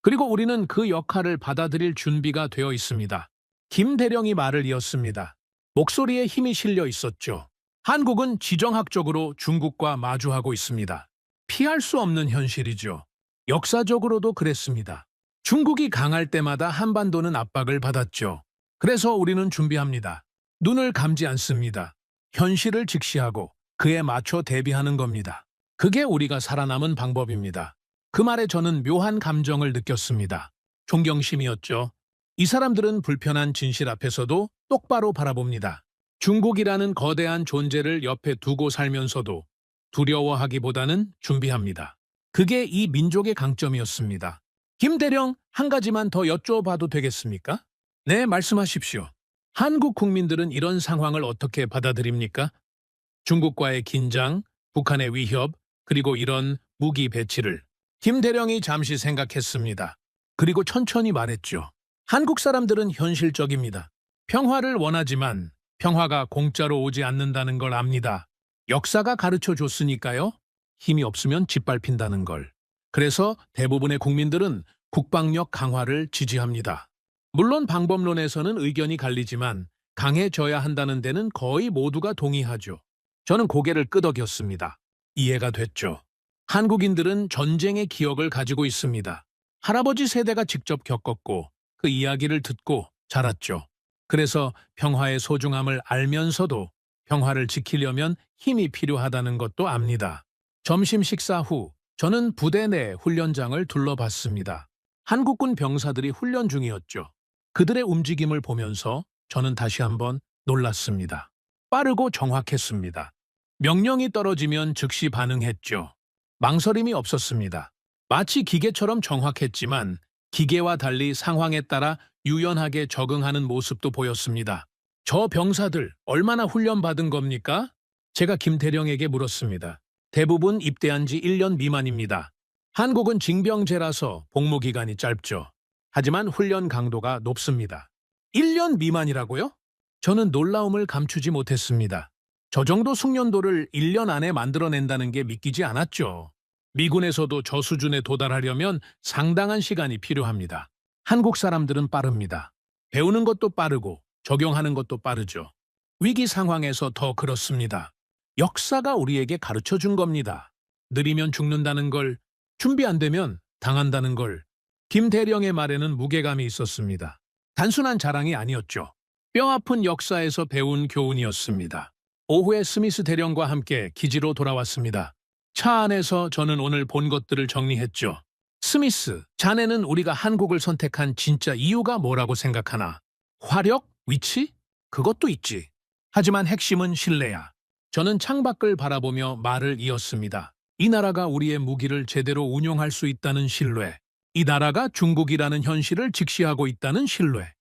그리고 우리는 그 역할을 받아들일 준비가 되어 있습니다. 김 대령이 말을 이었습니다. 목소리에 힘이 실려 있었죠. 한국은 지정학적으로 중국과 마주하고 있습니다. 피할 수 없는 현실이죠. 역사적으로도 그랬습니다. 중국이 강할 때마다 한반도는 압박을 받았죠. 그래서 우리는 준비합니다. 눈을 감지 않습니다. 현실을 직시하고 그에 맞춰 대비하는 겁니다. 그게 우리가 살아남은 방법입니다. 그 말에 저는 묘한 감정을 느꼈습니다. 존경심이었죠. 이 사람들은 불편한 진실 앞에서도 똑바로 바라봅니다. 중국이라는 거대한 존재를 옆에 두고 살면서도 두려워하기보다는 준비합니다. 그게 이 민족의 강점이었습니다. 김 대령, 한 가지만 더 여쭤봐도 되겠습니까? 네, 말씀하십시오. 한국 국민들은 이런 상황을 어떻게 받아들입니까? 중국과의 긴장, 북한의 위협, 그리고 이런 무기 배치를 김 대령이 잠시 생각했습니다. 그리고 천천히 말했죠. 한국 사람들은 현실적입니다. 평화를 원하지만 평화가 공짜로 오지 않는다는 걸 압니다. 역사가 가르쳐 줬으니까요. 힘이 없으면 짓밟힌다는 걸. 그래서 대부분의 국민들은 국방력 강화를 지지합니다. 물론 방법론에서는 의견이 갈리지만 강해져야 한다는 데는 거의 모두가 동의하죠. 저는 고개를 끄덕였습니다. 이해가 됐죠. 한국인들은 전쟁의 기억을 가지고 있습니다. 할아버지 세대가 직접 겪었고 그 이야기를 듣고 자랐죠. 그래서 평화의 소중함을 알면서도 평화를 지키려면 힘이 필요하다는 것도 압니다. 점심 식사 후 저는 부대 내 훈련장을 둘러봤습니다. 한국군 병사들이 훈련 중이었죠. 그들의 움직임을 보면서 저는 다시 한번 놀랐습니다. 빠르고 정확했습니다. 명령이 떨어지면 즉시 반응했죠. 망설임이 없었습니다. 마치 기계처럼 정확했지만 기계와 달리 상황에 따라 유연하게 적응하는 모습도 보였습니다. 저 병사들 얼마나 훈련받은 겁니까? 제가 김대령에게 물었습니다. 대부분 입대한 지 1년 미만입니다. 한국은 징병제라서 복무기간이 짧죠. 하지만 훈련 강도가 높습니다. 1년 미만이라고요? 저는 놀라움을 감추지 못했습니다. 저 정도 숙련도를 1년 안에 만들어낸다는 게 믿기지 않았죠. 미군에서도 저 수준에 도달하려면 상당한 시간이 필요합니다. 한국 사람들은 빠릅니다. 배우는 것도 빠르고 적용하는 것도 빠르죠. 위기 상황에서 더 그렇습니다. 역사가 우리에게 가르쳐 준 겁니다. 느리면 죽는다는 걸, 준비 안 되면 당한다는 걸. 김 대령의 말에는 무게감이 있었습니다. 단순한 자랑이 아니었죠. 뼈아픈 역사에서 배운 교훈이었습니다. 오후에 스미스 대령과 함께 기지로 돌아왔습니다. 차 안에서 저는 오늘 본 것들을 정리했죠. 스미스, 자네는 우리가 한국을 선택한 진짜 이유가 뭐라고 생각하나? 화력? 위치? 그것도 있지. 하지만 핵심은 신뢰야. 저는 창밖을 바라보며 말을 이었습니다. 이 나라가 우리의 무기를 제대로 운용할 수 있다는 신뢰. 이 나라가 중국이라는 현실을 직시하고 있다는 신뢰.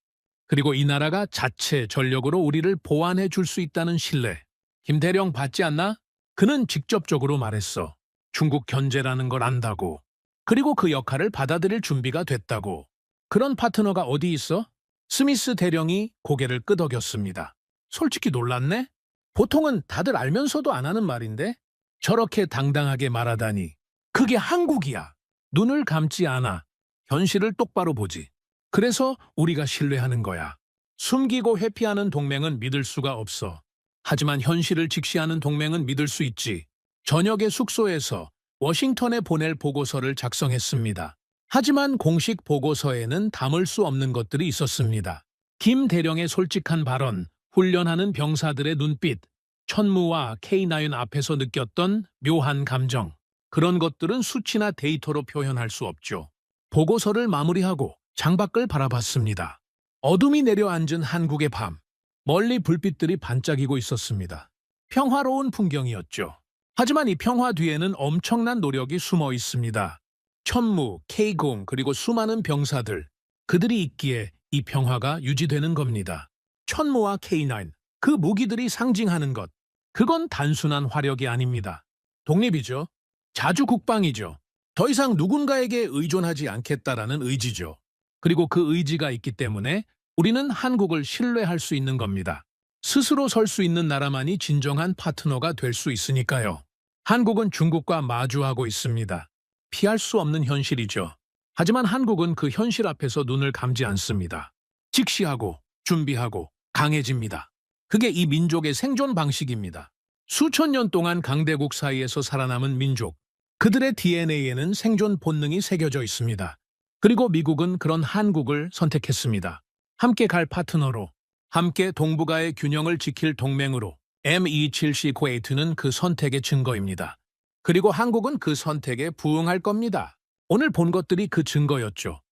그리고 이 나라가 자체 전력으로 우리를 보완해 줄 수 있다는 신뢰. 김대령 봤지 않나? 그는 직접적으로 말했어. 중국 견제라는 걸 안다고. 그리고 그 역할을 받아들일 준비가 됐다고. 그런 파트너가 어디 있어? 스미스 대령이 고개를 끄덕였습니다. 솔직히 놀랐네? 보통은 다들 알면서도 안 하는 말인데 저렇게 당당하게 말하다니. 그게 한국이야. 눈을 감지 않아. 현실을 똑바로 보지. 그래서 우리가 신뢰하는 거야. 숨기고 회피하는 동맹은 믿을 수가 없어. 하지만 현실을 직시하는 동맹은 믿을 수 있지. 저녁에 숙소에서 워싱턴에 보낼 보고서를 작성했습니다. 하지만 공식 보고서에는 담을 수 없는 것들이 있었습니다. 김 대령의 솔직한 발언, 훈련하는 병사들의 눈빛, 천무와 K9 앞에서 느꼈던 묘한 감정. 그런 것들은 수치나 데이터로 표현할 수 없죠. 보고서를 마무리하고 창밖을 바라봤습니다. 어둠이 내려앉은 한국의 밤. 멀리 불빛들이 반짝이고 있었습니다. 평화로운 풍경이었죠. 하지만 이 평화 뒤에는 엄청난 노력이 숨어 있습니다. 천무, K0 그리고 수많은 병사들. 그들이 있기에 이 평화가 유지되는 겁니다. 천무와 K9, 그 무기들이 상징하는 것. 그건 단순한 화력이 아닙니다. 독립이죠. 자주 국방이죠. 더 이상 누군가에게 의존하지 않겠다라는 의지죠. 그리고 그 의지가 있기 때문에 우리는 한국을 신뢰할 수 있는 겁니다. 스스로 설 수 있는 나라만이 진정한 파트너가 될 수 있으니까요. 한국은 중국과 마주하고 있습니다. 피할 수 없는 현실이죠. 하지만 한국은 그 현실 앞에서 눈을 감지 않습니다. 직시하고 준비하고 강해집니다. 그게 이 민족의 생존 방식입니다. 수천 년 동안 강대국 사이에서 살아남은 민족. 그들의 DNA에는 생존 본능이 새겨져 있습니다. 그리고 미국은 그런 한국을 선택했습니다. 함께 갈 파트너로, 함께 동북아의 균형을 지킬 동맹으로 M274 쿠웨이트는 그 선택의 증거입니다. 그리고 한국은 그 선택에 부응할 겁니다. 오늘 본 것들이 그 증거였죠.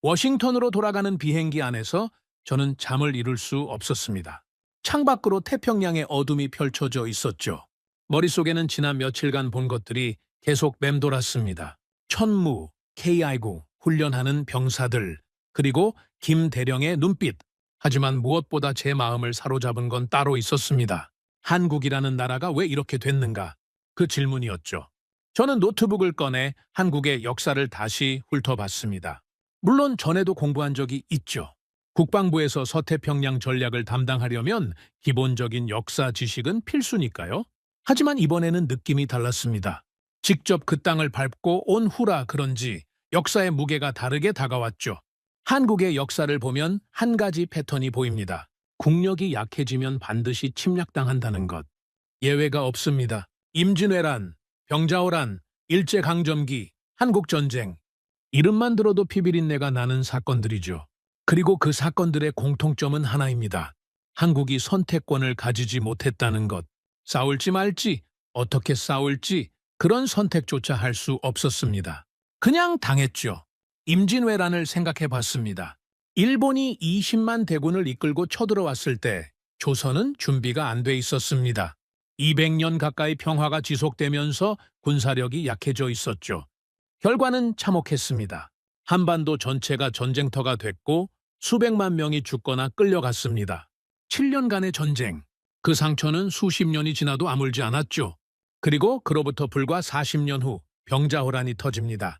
워싱턴으로 돌아가는 비행기 안에서 저는 잠을 이룰 수 없었습니다. 창밖으로 태평양의 어둠이 펼쳐져 있었죠. 머릿속에는 지난 며칠간 본 것들이 계속 맴돌았습니다. 천무, KI9, 훈련하는 병사들, 그리고 김 대령의 눈빛. 하지만 무엇보다 제 마음을 사로잡은 건 따로 있었습니다. 한국이라는 나라가 왜 이렇게 됐는가? 그 질문이었죠. 저는 노트북을 꺼내 한국의 역사를 다시 훑어봤습니다. 물론 전에도 공부한 적이 있죠. 국방부에서 서태평양 전략을 담당하려면 기본적인 역사 지식은 필수니까요. 하지만 이번에는 느낌이 달랐습니다. 직접 그 땅을 밟고 온 후라 그런지 역사의 무게가 다르게 다가왔죠. 한국의 역사를 보면 한 가지 패턴이 보입니다. 국력이 약해지면 반드시 침략당한다는 것. 예외가 없습니다. 임진왜란, 병자호란, 일제강점기, 한국전쟁. 이름만 들어도 피비린내가 나는 사건들이죠. 그리고 그 사건들의 공통점은 하나입니다. 한국이 선택권을 가지지 못했다는 것. 싸울지 말지, 어떻게 싸울지 그런 선택조차 할 수 없었습니다. 그냥 당했죠. 임진왜란을 생각해 봤습니다. 일본이 20만 대군을 이끌고 쳐들어왔을 때 조선은 준비가 안 돼 있었습니다. 200년 가까이 평화가 지속되면서 군사력이 약해져 있었죠. 결과는 참혹했습니다. 한반도 전체가 전쟁터가 됐고 수백만 명이 죽거나 끌려갔습니다. 7년간의 전쟁. 그 상처는 수십 년이 지나도 아물지 않았죠. 그리고 그로부터 불과 40년 후 병자호란이 터집니다.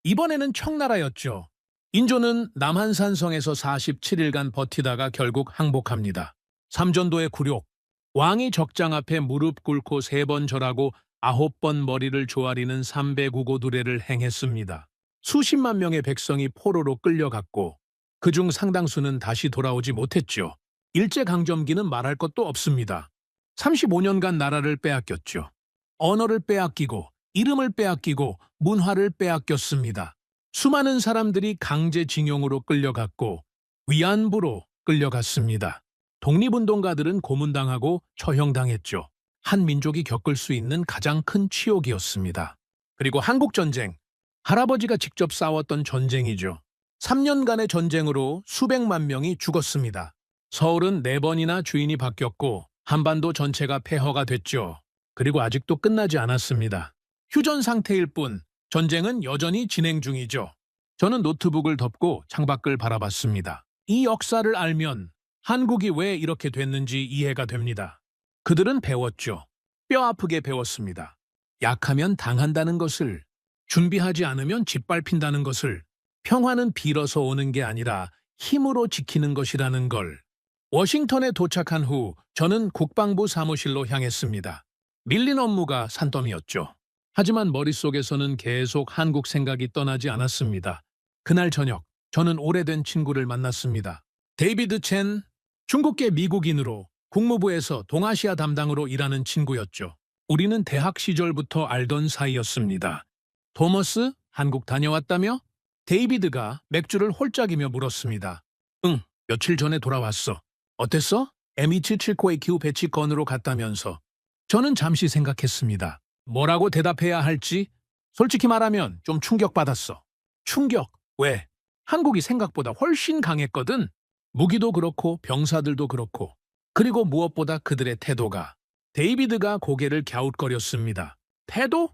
이번에는 청나라였죠. 인조는 남한산성에서 47일간 버티다가 결국 항복합니다. 삼전도의 굴욕, 왕이 적장 앞에 무릎 꿇고 3번 절하고 9번 머리를 조아리는 삼배구고 두례를 행했습니다. 수십만 명의 백성이 포로로 끌려갔고 그중 상당수는 다시 돌아오지 못했죠. 일제강점기는 말할 것도 없습니다. 35년간 나라를 빼앗겼죠. 언어를 빼앗기고 이름을 빼앗기고 문화를 빼앗겼습니다. 수많은 사람들이 강제징용으로 끌려갔고 위안부로 끌려갔습니다. 독립운동가들은 고문당하고 처형당했죠. 한 민족이 겪을 수 있는 가장 큰 치욕이었습니다. 그리고 한국전쟁, 할아버지가 직접 싸웠던 전쟁이죠. 3년간의 전쟁으로 수백만 명이 죽었습니다. 서울은 4번이나 주인이 바뀌었고 한반도 전체가 폐허가 됐죠. 그리고 아직도 끝나지 않았습니다. 휴전 상태일 뿐 전쟁은 여전히 진행 중이죠. 저는 노트북을 덮고 창밖을 바라봤습니다. 이 역사를 알면 한국이 왜 이렇게 됐는지 이해가 됩니다. 그들은 배웠죠. 뼈 아프게 배웠습니다. 약하면 당한다는 것을, 준비하지 않으면 짓밟힌다는 것을, 평화는 빌어서 오는 게 아니라 힘으로 지키는 것이라는 걸. 워싱턴에 도착한 후 저는 국방부 사무실로 향했습니다. 밀린 업무가 산더미였죠. 하지만 머릿속에서는 계속 한국 생각이 떠나지 않았습니다. 그날 저녁, 저는 오래된 친구를 만났습니다. 데이비드 첸, 중국계 미국인으로 국무부에서 동아시아 담당으로 일하는 친구였죠. 우리는 대학 시절부터 알던 사이였습니다. 토머스, 한국 다녀왔다며? 데이비드가 맥주를 홀짝이며 물었습니다. 응, 며칠 전에 돌아왔어. 어땠어? M277 기후 배치 건으로 갔다면서. 저는 잠시 생각했습니다. 뭐라고 대답해야 할지 솔직히 말하면 좀 충격받았어. 충격? 왜? 한국이 생각보다 훨씬 강했거든. 무기도 그렇고 병사들도 그렇고. 그리고 무엇보다 그들의 태도가. 데이비드가 고개를 갸웃거렸습니다. 태도?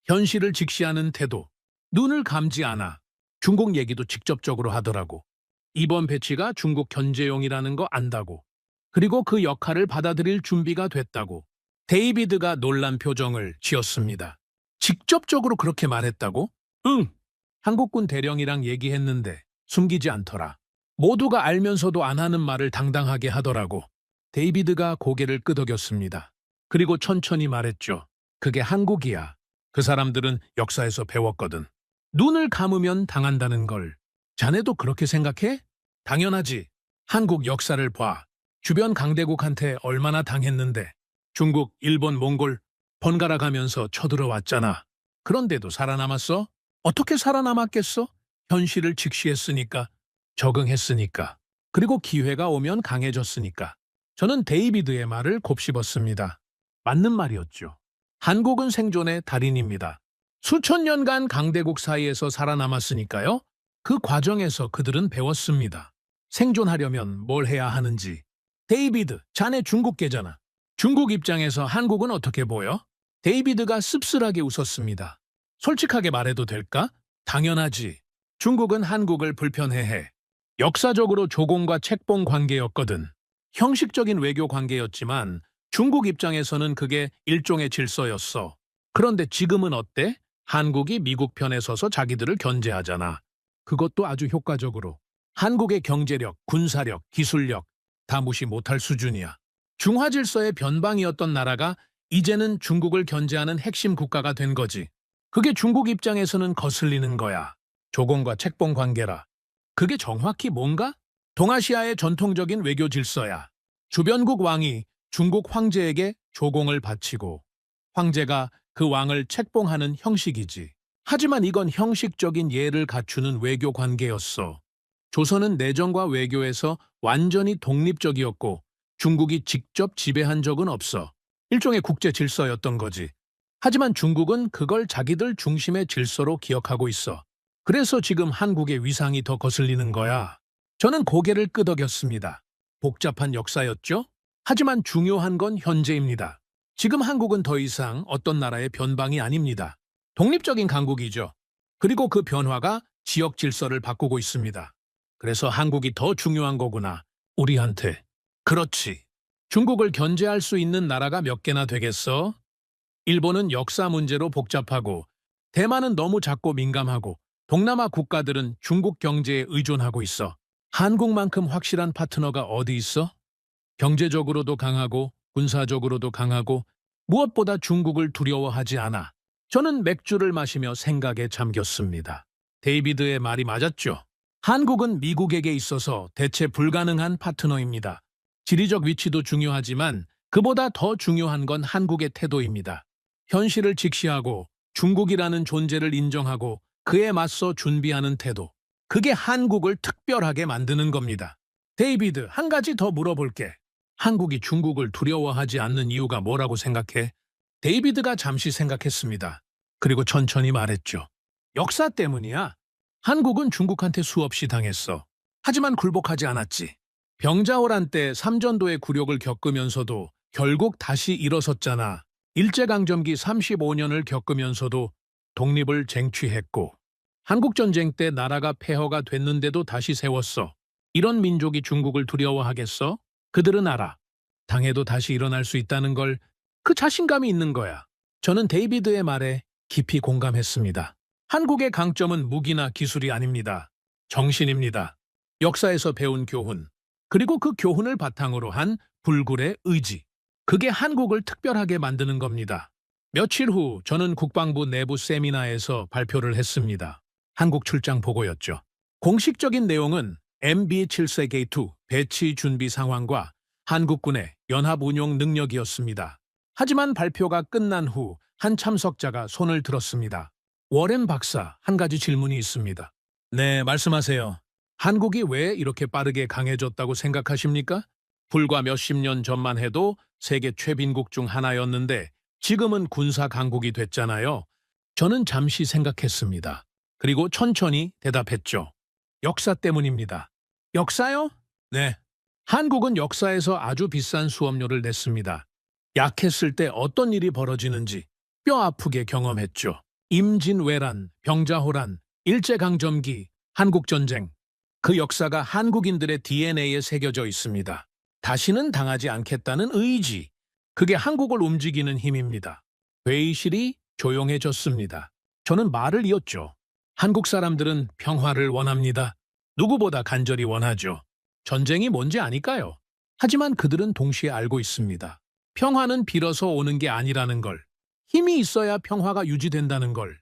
현실을 직시하는 태도. 눈을 감지 않아. 중국 얘기도 직접적으로 하더라고. 이번 배치가 중국 견제용이라는 거 안다고. 그리고 그 역할을 받아들일 준비가 됐다고. 데이비드가 놀란 표정을 지었습니다. 직접적으로 그렇게 말했다고? 응. 한국군 대령이랑 얘기했는데 숨기지 않더라. 모두가 알면서도 안 하는 말을 당당하게 하더라고. 데이비드가 고개를 끄덕였습니다. 그리고 천천히 말했죠. 그게 한국이야. 그 사람들은 역사에서 배웠거든. 눈을 감으면 당한다는 걸. 자네도 그렇게 생각해? 당연하지. 한국 역사를 봐. 주변 강대국한테 얼마나 당했는데. 중국, 일본, 몽골 번갈아 가면서 쳐들어왔잖아. 그런데도 살아남았어? 어떻게 살아남았겠어? 현실을 직시했으니까, 적응했으니까, 그리고 기회가 오면 강해졌으니까. 저는 데이비드의 말을 곱씹었습니다. 맞는 말이었죠. 한국은 생존의 달인입니다. 수천 년간 강대국 사이에서 살아남았으니까요. 그 과정에서 그들은 배웠습니다. 생존하려면 뭘 해야 하는지. 데이비드, 자네 중국계잖아. 중국 입장에서 한국은 어떻게 보여? 데이비드가 씁쓸하게 웃었습니다. 솔직하게 말해도 될까? 당연하지. 중국은 한국을 불편해해. 역사적으로 조공과 책봉 관계였거든. 형식적인 외교 관계였지만 중국 입장에서는 그게 일종의 질서였어. 그런데 지금은 어때? 한국이 미국 편에 서서 자기들을 견제하잖아. 그것도 아주 효과적으로. 한국의 경제력, 군사력, 기술력 다 무시 못할 수준이야. 중화 질서의 변방이었던 나라가 이제는 중국을 견제하는 핵심 국가가 된 거지. 그게 중국 입장에서는 거슬리는 거야. 조공과 책봉 관계라. 그게 정확히 뭔가? 동아시아의 전통적인 외교 질서야. 주변국 왕이 중국 황제에게 조공을 바치고 황제가 그 왕을 책봉하는 형식이지. 하지만 이건 형식적인 예를 갖추는 외교 관계였어. 조선은 내정과 외교에서 완전히 독립적이었고 중국이 직접 지배한 적은 없어. 일종의 국제 질서였던 거지. 하지만 중국은 그걸 자기들 중심의 질서로 기억하고 있어. 그래서 지금 한국의 위상이 더 거슬리는 거야. 저는 고개를 끄덕였습니다. 복잡한 역사였죠? 하지만 중요한 건 현재입니다. 지금 한국은 더 이상 어떤 나라의 변방이 아닙니다. 독립적인 강국이죠. 그리고 그 변화가 지역 질서를 바꾸고 있습니다. 그래서 한국이 더 중요한 거구나. 우리한테. 그렇지. 중국을 견제할 수 있는 나라가 몇 개나 되겠어? 일본은 역사 문제로 복잡하고, 대만은 너무 작고 민감하고, 동남아 국가들은 중국 경제에 의존하고 있어. 한국만큼 확실한 파트너가 어디 있어? 경제적으로도 강하고, 군사적으로도 강하고, 무엇보다 중국을 두려워하지 않아. 저는 맥주를 마시며 생각에 잠겼습니다. 데이비드의 말이 맞았죠. 한국은 미국에게 있어서 대체 불가능한 파트너입니다. 지리적 위치도 중요하지만 그보다 더 중요한 건 한국의 태도입니다. 현실을 직시하고 중국이라는 존재를 인정하고 그에 맞서 준비하는 태도. 그게 한국을 특별하게 만드는 겁니다. 데이비드, 한 가지 더 물어볼게. 한국이 중국을 두려워하지 않는 이유가 뭐라고 생각해? 데이비드가 잠시 생각했습니다. 그리고 천천히 말했죠. 역사 때문이야. 한국은 중국한테 수없이 당했어. 하지만 굴복하지 않았지. 병자호란 때 삼전도의 굴욕을 겪으면서도 결국 다시 일어섰잖아. 일제강점기 35년을 겪으면서도 독립을 쟁취했고 한국전쟁 때 나라가 폐허가 됐는데도 다시 세웠어. 이런 민족이 중국을 두려워하겠어? 그들은 알아. 당해도 다시 일어날 수 있다는 걸 그 자신감이 있는 거야. 저는 데이비드의 말에 깊이 공감했습니다. 한국의 강점은 무기나 기술이 아닙니다. 정신입니다. 역사에서 배운 교훈, 그리고 그 교훈을 바탕으로 한 불굴의 의지. 그게 한국을 특별하게 만드는 겁니다. 며칠 후 저는 국방부 내부 세미나에서 발표를 했습니다. 한국 출장 보고였죠. 공식적인 내용은 MB-7세 게이트 배치 준비 상황과 한국군의 연합 운용 능력이었습니다. 하지만 발표가 끝난 후 한 참석자가 손을 들었습니다. 워렌 박사, 한 가지 질문이 있습니다. 네, 말씀하세요. 한국이 왜 이렇게 빠르게 강해졌다고 생각하십니까? 불과 몇십 년 전만 해도 세계 최빈국 중 하나였는데 지금은 군사 강국이 됐잖아요. 저는 잠시 생각했습니다. 그리고 천천히 대답했죠. 역사 때문입니다. 역사요? 네. 한국은 역사에서 아주 비싼 수업료를 냈습니다. 약했을 때 어떤 일이 벌어지는지 뼈 아프게 경험했죠. 임진왜란, 병자호란, 일제강점기, 한국전쟁. 그 역사가 한국인들의 DNA에 새겨져 있습니다. 다시는 당하지 않겠다는 의지. 그게 한국을 움직이는 힘입니다. 회의실이 조용해졌습니다. 저는 말을 이었죠. 한국 사람들은 평화를 원합니다. 누구보다 간절히 원하죠. 전쟁이 뭔지 아니까요. 하지만 그들은 동시에 알고 있습니다. 평화는 빌어서 오는 게 아니라는 걸. 힘이 있어야 평화가 유지된다는 걸.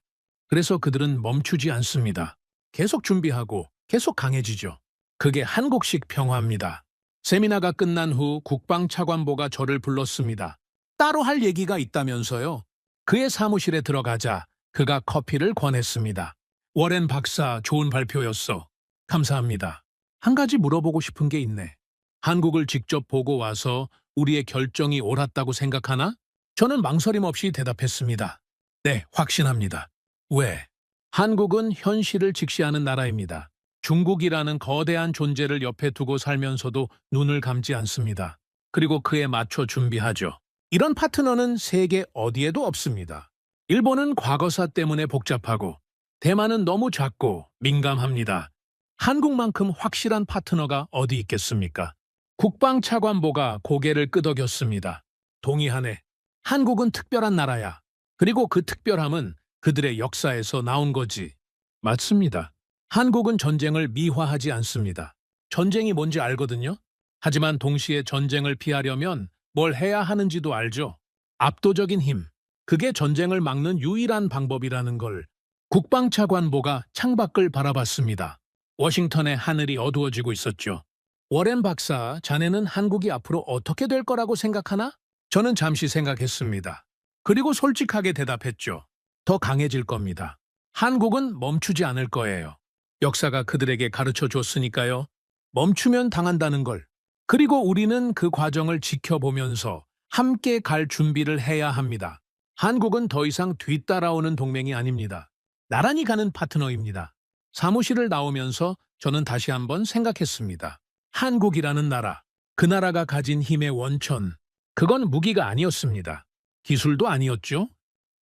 그래서 그들은 멈추지 않습니다. 계속 준비하고 계속 강해지죠. 그게 한국식 평화입니다. 세미나가 끝난 후 국방차관보가 저를 불렀습니다. 따로 할 얘기가 있다면서요. 그의 사무실에 들어가자 그가 커피를 권했습니다. 워렌 박사, 좋은 발표였어. 감사합니다. 한 가지 물어보고 싶은 게 있네. 한국을 직접 보고 와서 우리의 결정이 옳았다고 생각하나? 저는 망설임 없이 대답했습니다. 네, 확신합니다. 왜? 한국은 현실을 직시하는 나라입니다. 중국이라는 거대한 존재를 옆에 두고 살면서도 눈을 감지 않습니다. 그리고 그에 맞춰 준비하죠. 이런 파트너는 세계 어디에도 없습니다. 일본은 과거사 때문에 복잡하고, 대만은 너무 작고 민감합니다. 한국만큼 확실한 파트너가 어디 있겠습니까? 국방차관보가 고개를 끄덕였습니다. 동의하네. 한국은 특별한 나라야. 그리고 그 특별함은 그들의 역사에서 나온 거지. 맞습니다. 한국은 전쟁을 미화하지 않습니다. 전쟁이 뭔지 알거든요. 하지만 동시에 전쟁을 피하려면 뭘 해야 하는지도 알죠. 압도적인 힘. 그게 전쟁을 막는 유일한 방법이라는 걸 국방차관보가 창밖을 바라봤습니다. 워싱턴의 하늘이 어두워지고 있었죠. 워렌 박사, 자네는 한국이 앞으로 어떻게 될 거라고 생각하나? 저는 잠시 생각했습니다. 그리고 솔직하게 대답했죠. 더 강해질 겁니다. 한국은 멈추지 않을 거예요. 역사가 그들에게 가르쳐 줬으니까요. 멈추면 당한다는 걸. 그리고 우리는 그 과정을 지켜보면서 함께 갈 준비를 해야 합니다. 한국은 더 이상 뒤따라오는 동맹이 아닙니다. 나란히 가는 파트너입니다. 사무실을 나오면서 저는 다시 한번 생각했습니다. 한국이라는 나라, 그 나라가 가진 힘의 원천, 그건 무기가 아니었습니다. 기술도 아니었죠.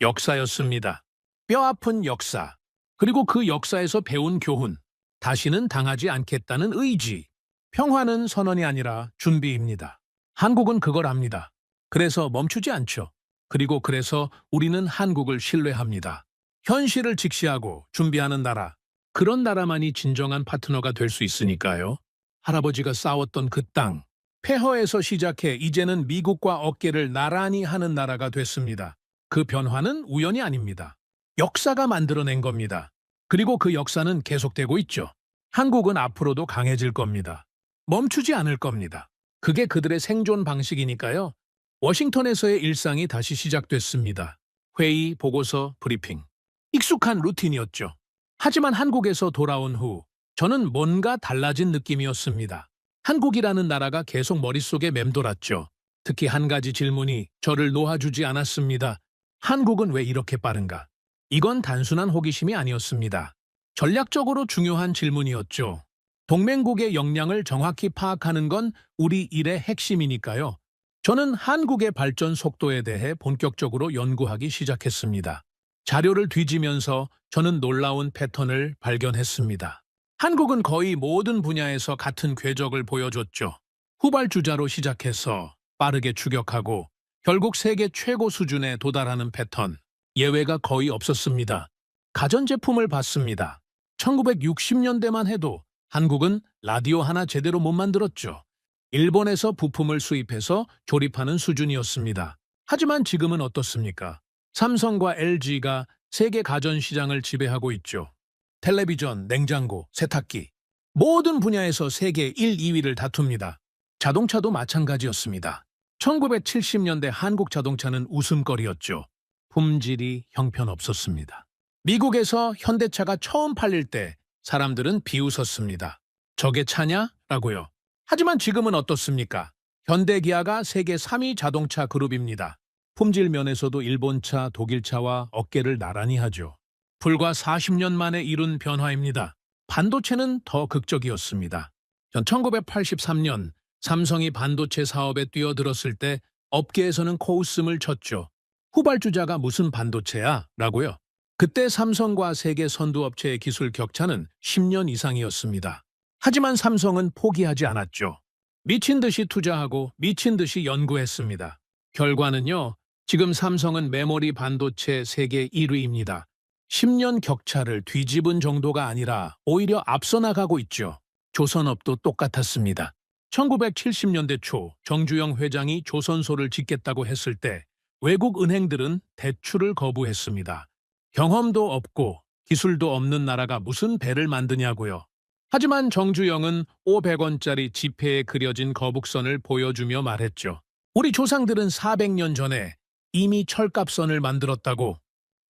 역사였습니다. 뼈아픈 역사, 그리고 그 역사에서 배운 교훈, 다시는 당하지 않겠다는 의지. 평화는 선언이 아니라 준비입니다. 한국은 그걸 압니다. 그래서 멈추지 않죠. 그리고 그래서 우리는 한국을 신뢰합니다. 현실을 직시하고 준비하는 나라, 그런 나라만이 진정한 파트너가 될 수 있으니까요. 할아버지가 싸웠던 그 땅, 폐허에서 시작해 이제는 미국과 어깨를 나란히 하는 나라가 됐습니다. 그 변화는 우연이 아닙니다. 역사가 만들어낸 겁니다. 그리고 그 역사는 계속되고 있죠. 한국은 앞으로도 강해질 겁니다. 멈추지 않을 겁니다. 그게 그들의 생존 방식이니까요. 워싱턴에서의 일상이 다시 시작됐습니다. 회의, 보고서, 브리핑. 익숙한 루틴이었죠. 하지만 한국에서 돌아온 후 저는 뭔가 달라진 느낌이었습니다. 한국이라는 나라가 계속 머릿속에 맴돌았죠. 특히 한 가지 질문이 저를 놓아주지 않았습니다. 한국은 왜 이렇게 빠른가? 이건 단순한 호기심이 아니었습니다. 전략적으로 중요한 질문이었죠. 동맹국의 역량을 정확히 파악하는 건 우리 일의 핵심이니까요. 저는 한국의 발전 속도에 대해 본격적으로 연구하기 시작했습니다. 자료를 뒤지면서 저는 놀라운 패턴을 발견했습니다. 한국은 거의 모든 분야에서 같은 궤적을 보여줬죠. 후발주자로 시작해서 빠르게 추격하고 결국 세계 최고 수준에 도달하는 패턴. 예외가 거의 없었습니다. 가전제품을 봤습니다. 1960년대만 해도 한국은 라디오 하나 제대로 못 만들었죠. 일본에서 부품을 수입해서 조립하는 수준이었습니다. 하지만 지금은 어떻습니까? 삼성과 LG가 세계 가전시장을 지배하고 있죠. 텔레비전, 냉장고, 세탁기. 모든 분야에서 세계 1, 2위를 다툽니다. 자동차도 마찬가지였습니다. 1970년대 한국 자동차는 웃음거리였죠. 품질이 형편없었습니다. 미국에서 현대차가 처음 팔릴 때 사람들은 비웃었습니다. 저게 차냐? 라고요. 하지만 지금은 어떻습니까? 현대기아가 세계 3위 자동차 그룹입니다. 품질 면에서도 일본차, 독일차와 어깨를 나란히 하죠. 불과 40년 만에 이룬 변화입니다. 반도체는 더 극적이었습니다. 전 1983년 삼성이 반도체 사업에 뛰어들었을 때 업계에서는 코웃음을 쳤죠. 후발주자가 무슨 반도체야? 라고요. 그때 삼성과 세계 선두업체의 기술 격차는 10년 이상이었습니다. 하지만 삼성은 포기하지 않았죠. 미친 듯이 투자하고 미친 듯이 연구했습니다. 결과는요, 지금 삼성은 메모리 반도체 세계 1위입니다. 10년 격차를 뒤집은 정도가 아니라 오히려 앞서 나가고 있죠. 조선업도 똑같았습니다. 1970년대 초 정주영 회장이 조선소를 짓겠다고 했을 때 외국 은행들은 대출을 거부했습니다. 경험도 없고 기술도 없는 나라가 무슨 배를 만드냐고요. 하지만 정주영은 500원짜리 지폐에 그려진 거북선을 보여주며 말했죠. 우리 조상들은 400년 전에 이미 철갑선을 만들었다고.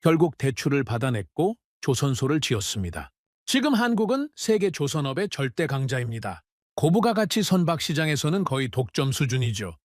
결국 대출을 받아냈고 조선소를 지었습니다. 지금 한국은 세계 조선업의 절대 강자입니다. 고부가 가치 선박 시장에서는 거의 독점 수준이죠.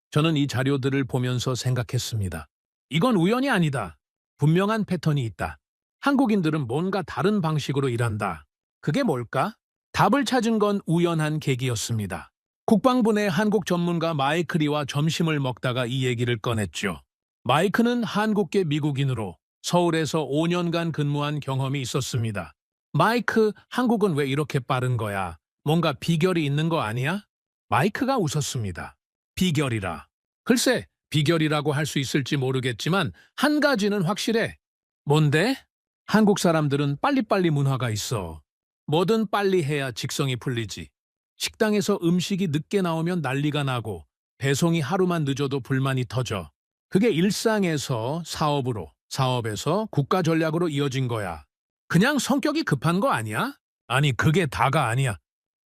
저는 이 자료들을 보면서 생각했습니다. 이건 우연이 아니다. 분명한 패턴이 있다. 한국인들은 뭔가 다른 방식으로 일한다. 그게 뭘까? 답을 찾은 건 우연한 계기였습니다. 국방부 내 한국 전문가 마이크 리와 점심을 먹다가 이 얘기를 꺼냈죠. 마이크는 한국계 미국인으로 서울에서 5년간 근무한 경험이 있었습니다. 마이크, 한국은 왜 이렇게 빠른 거야? 뭔가 비결이 있는 거 아니야? 마이크가 웃었습니다. 비결이라. 글쎄, 비결이라고 할 수 있을지 모르겠지만 한 가지는 확실해. 뭔데? 한국 사람들은 빨리빨리 문화가 있어. 뭐든 빨리 해야 직성이 풀리지. 식당에서 음식이 늦게 나오면 난리가 나고 배송이 하루만 늦어도 불만이 터져. 그게 일상에서 사업으로, 사업에서 국가 전략으로 이어진 거야. 그냥 성격이 급한 거 아니야? 아니, 그게 다가 아니야.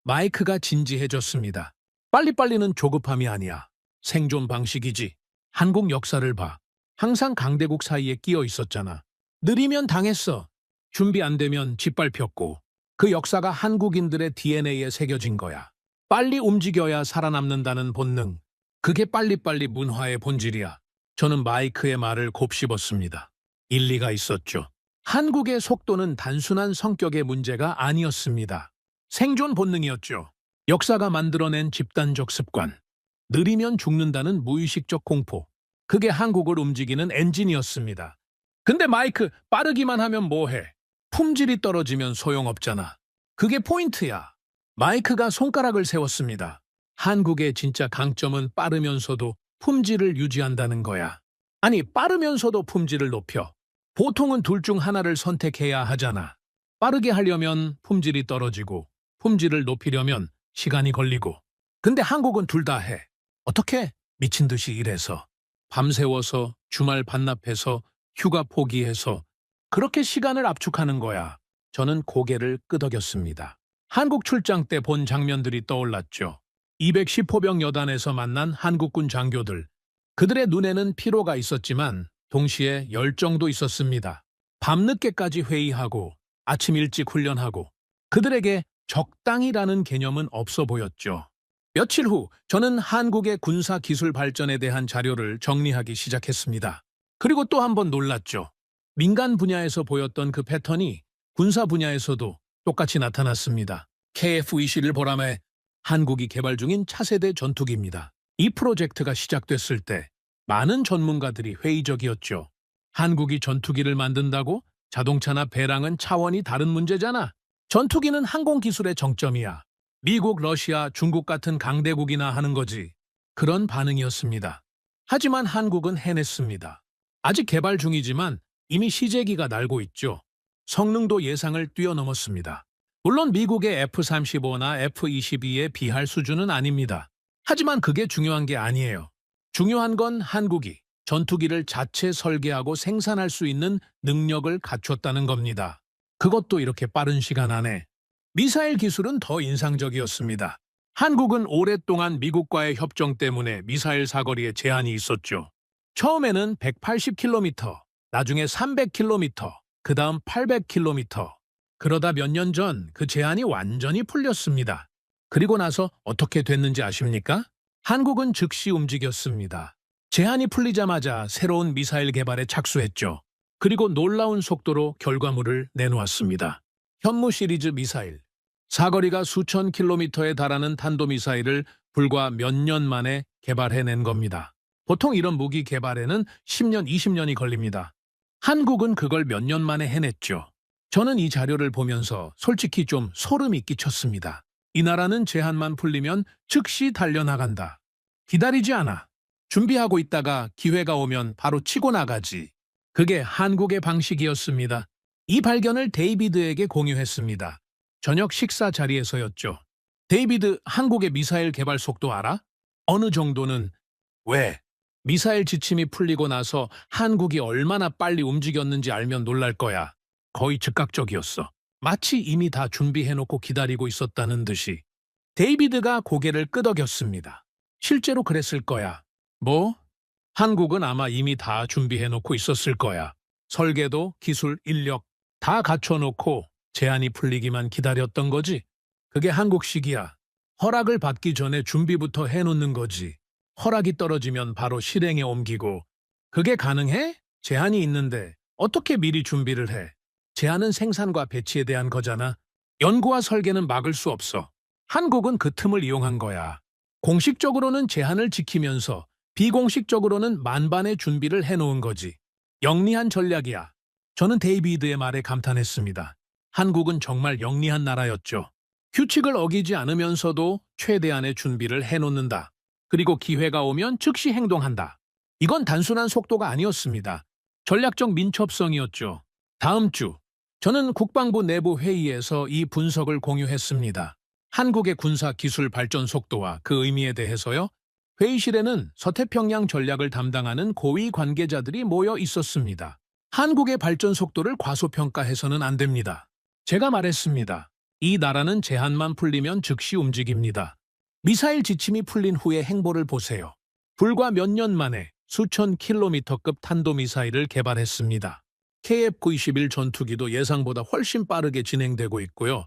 마이크가 진지해졌습니다. 빨리빨리는 조급함이 아니야. 생존 방식이지. 한국 역사를 봐. 항상 강대국 사이에 끼어 있었잖아. 느리면 당했어. 준비 안 되면 짓밟혔고. 그 역사가 한국인들의 DNA에 새겨진 거야. 빨리 움직여야 살아남는다는 본능. 그게 빨리빨리 문화의 본질이야. 저는 마이크의 말을 곱씹었습니다. 일리가 있었죠. 한국의 속도는 단순한 성격의 문제가 아니었습니다. 생존 본능이었죠. 역사가 만들어낸 집단적 습관. 느리면 죽는다는 무의식적 공포. 그게 한국을 움직이는 엔진이었습니다. 근데 마이크, 빠르기만 하면 뭐해? 품질이 떨어지면 소용없잖아. 그게 포인트야. 마이크가 손가락을 세웠습니다. 한국의 진짜 강점은 빠르면서도 품질을 유지한다는 거야. 아니, 빠르면서도 품질을 높여. 보통은 둘 중 하나를 선택해야 하잖아. 빠르게 하려면 품질이 떨어지고, 품질을 높이려면 시간이 걸리고. 근데 한국은 둘 다 해. 어떻게? 미친 듯이 일해서. 밤새워서, 주말 반납해서, 휴가 포기해서. 그렇게 시간을 압축하는 거야. 저는 고개를 끄덕였습니다. 한국 출장 때 본 장면들이 떠올랐죠. 210호병 여단에서 만난 한국군 장교들. 그들의 눈에는 피로가 있었지만 동시에 열정도 있었습니다. 밤늦게까지 회의하고 아침 일찍 훈련하고 그들에게 적당이라는 개념은 없어 보였죠. 며칠 후 저는 한국의 군사 기술 발전에 대한 자료를 정리하기 시작했습니다. 그리고 또 한 번 놀랐죠. 민간 분야에서 보였던 그 패턴이 군사 분야에서도 똑같이 나타났습니다. KF-21 보람에 한국이 개발 중인 차세대 전투기입니다. 이 프로젝트가 시작됐을 때 많은 전문가들이 회의적이었죠. 한국이 전투기를 만든다고? 자동차나 배랑은 차원이 다른 문제잖아. 전투기는 항공기술의 정점이야. 미국, 러시아, 중국 같은 강대국이나 하는 거지. 그런 반응이었습니다. 하지만 한국은 해냈습니다. 아직 개발 중이지만 이미 시제기가 날고 있죠. 성능도 예상을 뛰어넘었습니다. 물론 미국의 F-35나 F-22에 비할 수준은 아닙니다. 하지만 그게 중요한 게 아니에요. 중요한 건 한국이 전투기를 자체 설계하고 생산할 수 있는 능력을 갖췄다는 겁니다. 그것도 이렇게 빠른 시간 안에. 미사일 기술은 더 인상적이었습니다. 한국은 오랫동안 미국과의 협정 때문에 미사일 사거리에 제한이 있었죠. 처음에는 180km, 나중에 300km, 그 다음 800km. 그러다 몇 년 전 그 제한이 완전히 풀렸습니다. 그리고 나서 어떻게 됐는지 아십니까? 한국은 즉시 움직였습니다. 제한이 풀리자마자 새로운 미사일 개발에 착수했죠. 그리고 놀라운 속도로 결과물을 내놓았습니다. 현무 시리즈 미사일. 사거리가 수천 킬로미터에 달하는 탄도미사일을 불과 몇 년 만에 개발해낸 겁니다. 보통 이런 무기 개발에는 10년, 20년이 걸립니다. 한국은 그걸 몇 년 만에 해냈죠. 저는 이 자료를 보면서 솔직히 좀 소름이 끼쳤습니다. 이 나라는 제한만 풀리면 즉시 달려나간다. 기다리지 않아. 준비하고 있다가 기회가 오면 바로 치고 나가지. 그게 한국의 방식이었습니다. 이 발견을 데이비드에게 공유했습니다. 저녁 식사 자리에서였죠. 데이비드, 한국의 미사일 개발 속도 알아? 어느 정도는. 왜? 미사일 지침이 풀리고 나서 한국이 얼마나 빨리 움직였는지 알면 놀랄 거야. 거의 즉각적이었어. 마치 이미 다 준비해놓고 기다리고 있었다는 듯이. 데이비드가 고개를 끄덕였습니다. 실제로 그랬을 거야. 뭐? 한국은 아마 이미 다 준비해놓고 있었을 거야. 설계도, 기술, 인력 다 갖춰놓고 제한이 풀리기만 기다렸던 거지. 그게 한국식이야. 허락을 받기 전에 준비부터 해놓는 거지. 허락이 떨어지면 바로 실행에 옮기고. 그게 가능해? 제한이 있는데 어떻게 미리 준비를 해? 제한은 생산과 배치에 대한 거잖아. 연구와 설계는 막을 수 없어. 한국은 그 틈을 이용한 거야. 공식적으로는 제한을 지키면서 비공식적으로는 만반의 준비를 해놓은 거지. 영리한 전략이야. 저는 데이비드의 말에 감탄했습니다. 한국은 정말 영리한 나라였죠. 규칙을 어기지 않으면서도 최대한의 준비를 해놓는다. 그리고 기회가 오면 즉시 행동한다. 이건 단순한 속도가 아니었습니다. 전략적 민첩성이었죠. 다음 주, 저는 국방부 내부 회의에서 이 분석을 공유했습니다. 한국의 군사 기술 발전 속도와 그 의미에 대해서요. 회의실에는 서태평양 전략을 담당하는 고위 관계자들이 모여 있었습니다. 한국의 발전 속도를 과소평가해서는 안 됩니다. 제가 말했습니다. 이 나라는 제한만 풀리면 즉시 움직입니다. 미사일 지침이 풀린 후의 행보를 보세요. 불과 몇 년 만에 수천 킬로미터급 탄도미사일을 개발했습니다. KF-91 전투기도 예상보다 훨씬 빠르게 진행되고 있고요.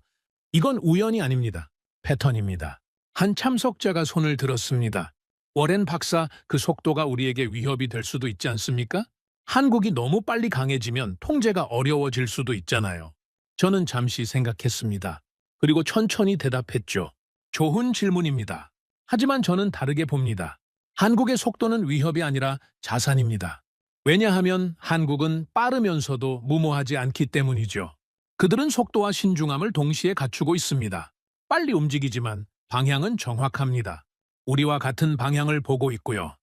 이건 우연이 아닙니다. 패턴입니다. 한 참석자가 손을 들었습니다. 워렌 박사, 그 속도가 우리에게 위협이 될 수도 있지 않습니까? 한국이 너무 빨리 강해지면 통제가 어려워질 수도 있잖아요. 저는 잠시 생각했습니다. 그리고 천천히 대답했죠. 좋은 질문입니다. 하지만 저는 다르게 봅니다. 한국의 속도는 위협이 아니라 자산입니다. 왜냐하면 한국은 빠르면서도 무모하지 않기 때문이죠. 그들은 속도와 신중함을 동시에 갖추고 있습니다. 빨리 움직이지만 방향은 정확합니다. 우리와 같은 방향을 보고 있고요.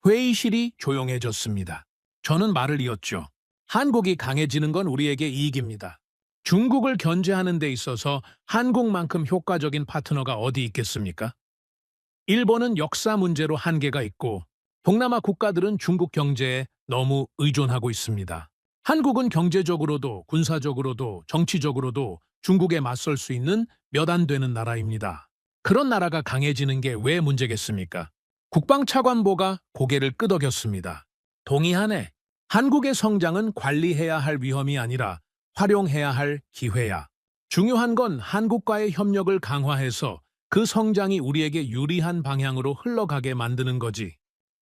회의실이 조용해졌습니다. 저는 말을 이었죠. 한국이 강해지는 건 우리에게 이익입니다. 중국을 견제하는 데 있어서 한국만큼 효과적인 파트너가 어디 있겠습니까? 일본은 역사 문제로 한계가 있고 동남아 국가들은 중국 경제에 너무 의존하고 있습니다. 한국은 경제적으로도 군사적으로도 정치적으로도 중국에 맞설 수 있는 몇 안 되는 나라입니다. 그런 나라가 강해지는 게 왜 문제겠습니까? 국방차관보가 고개를 끄덕였습니다. 동의하네. 한국의 성장은 관리해야 할 위험이 아니라 활용해야 할 기회야. 중요한 건 한국과의 협력을 강화해서 그 성장이 우리에게 유리한 방향으로 흘러가게 만드는 거지.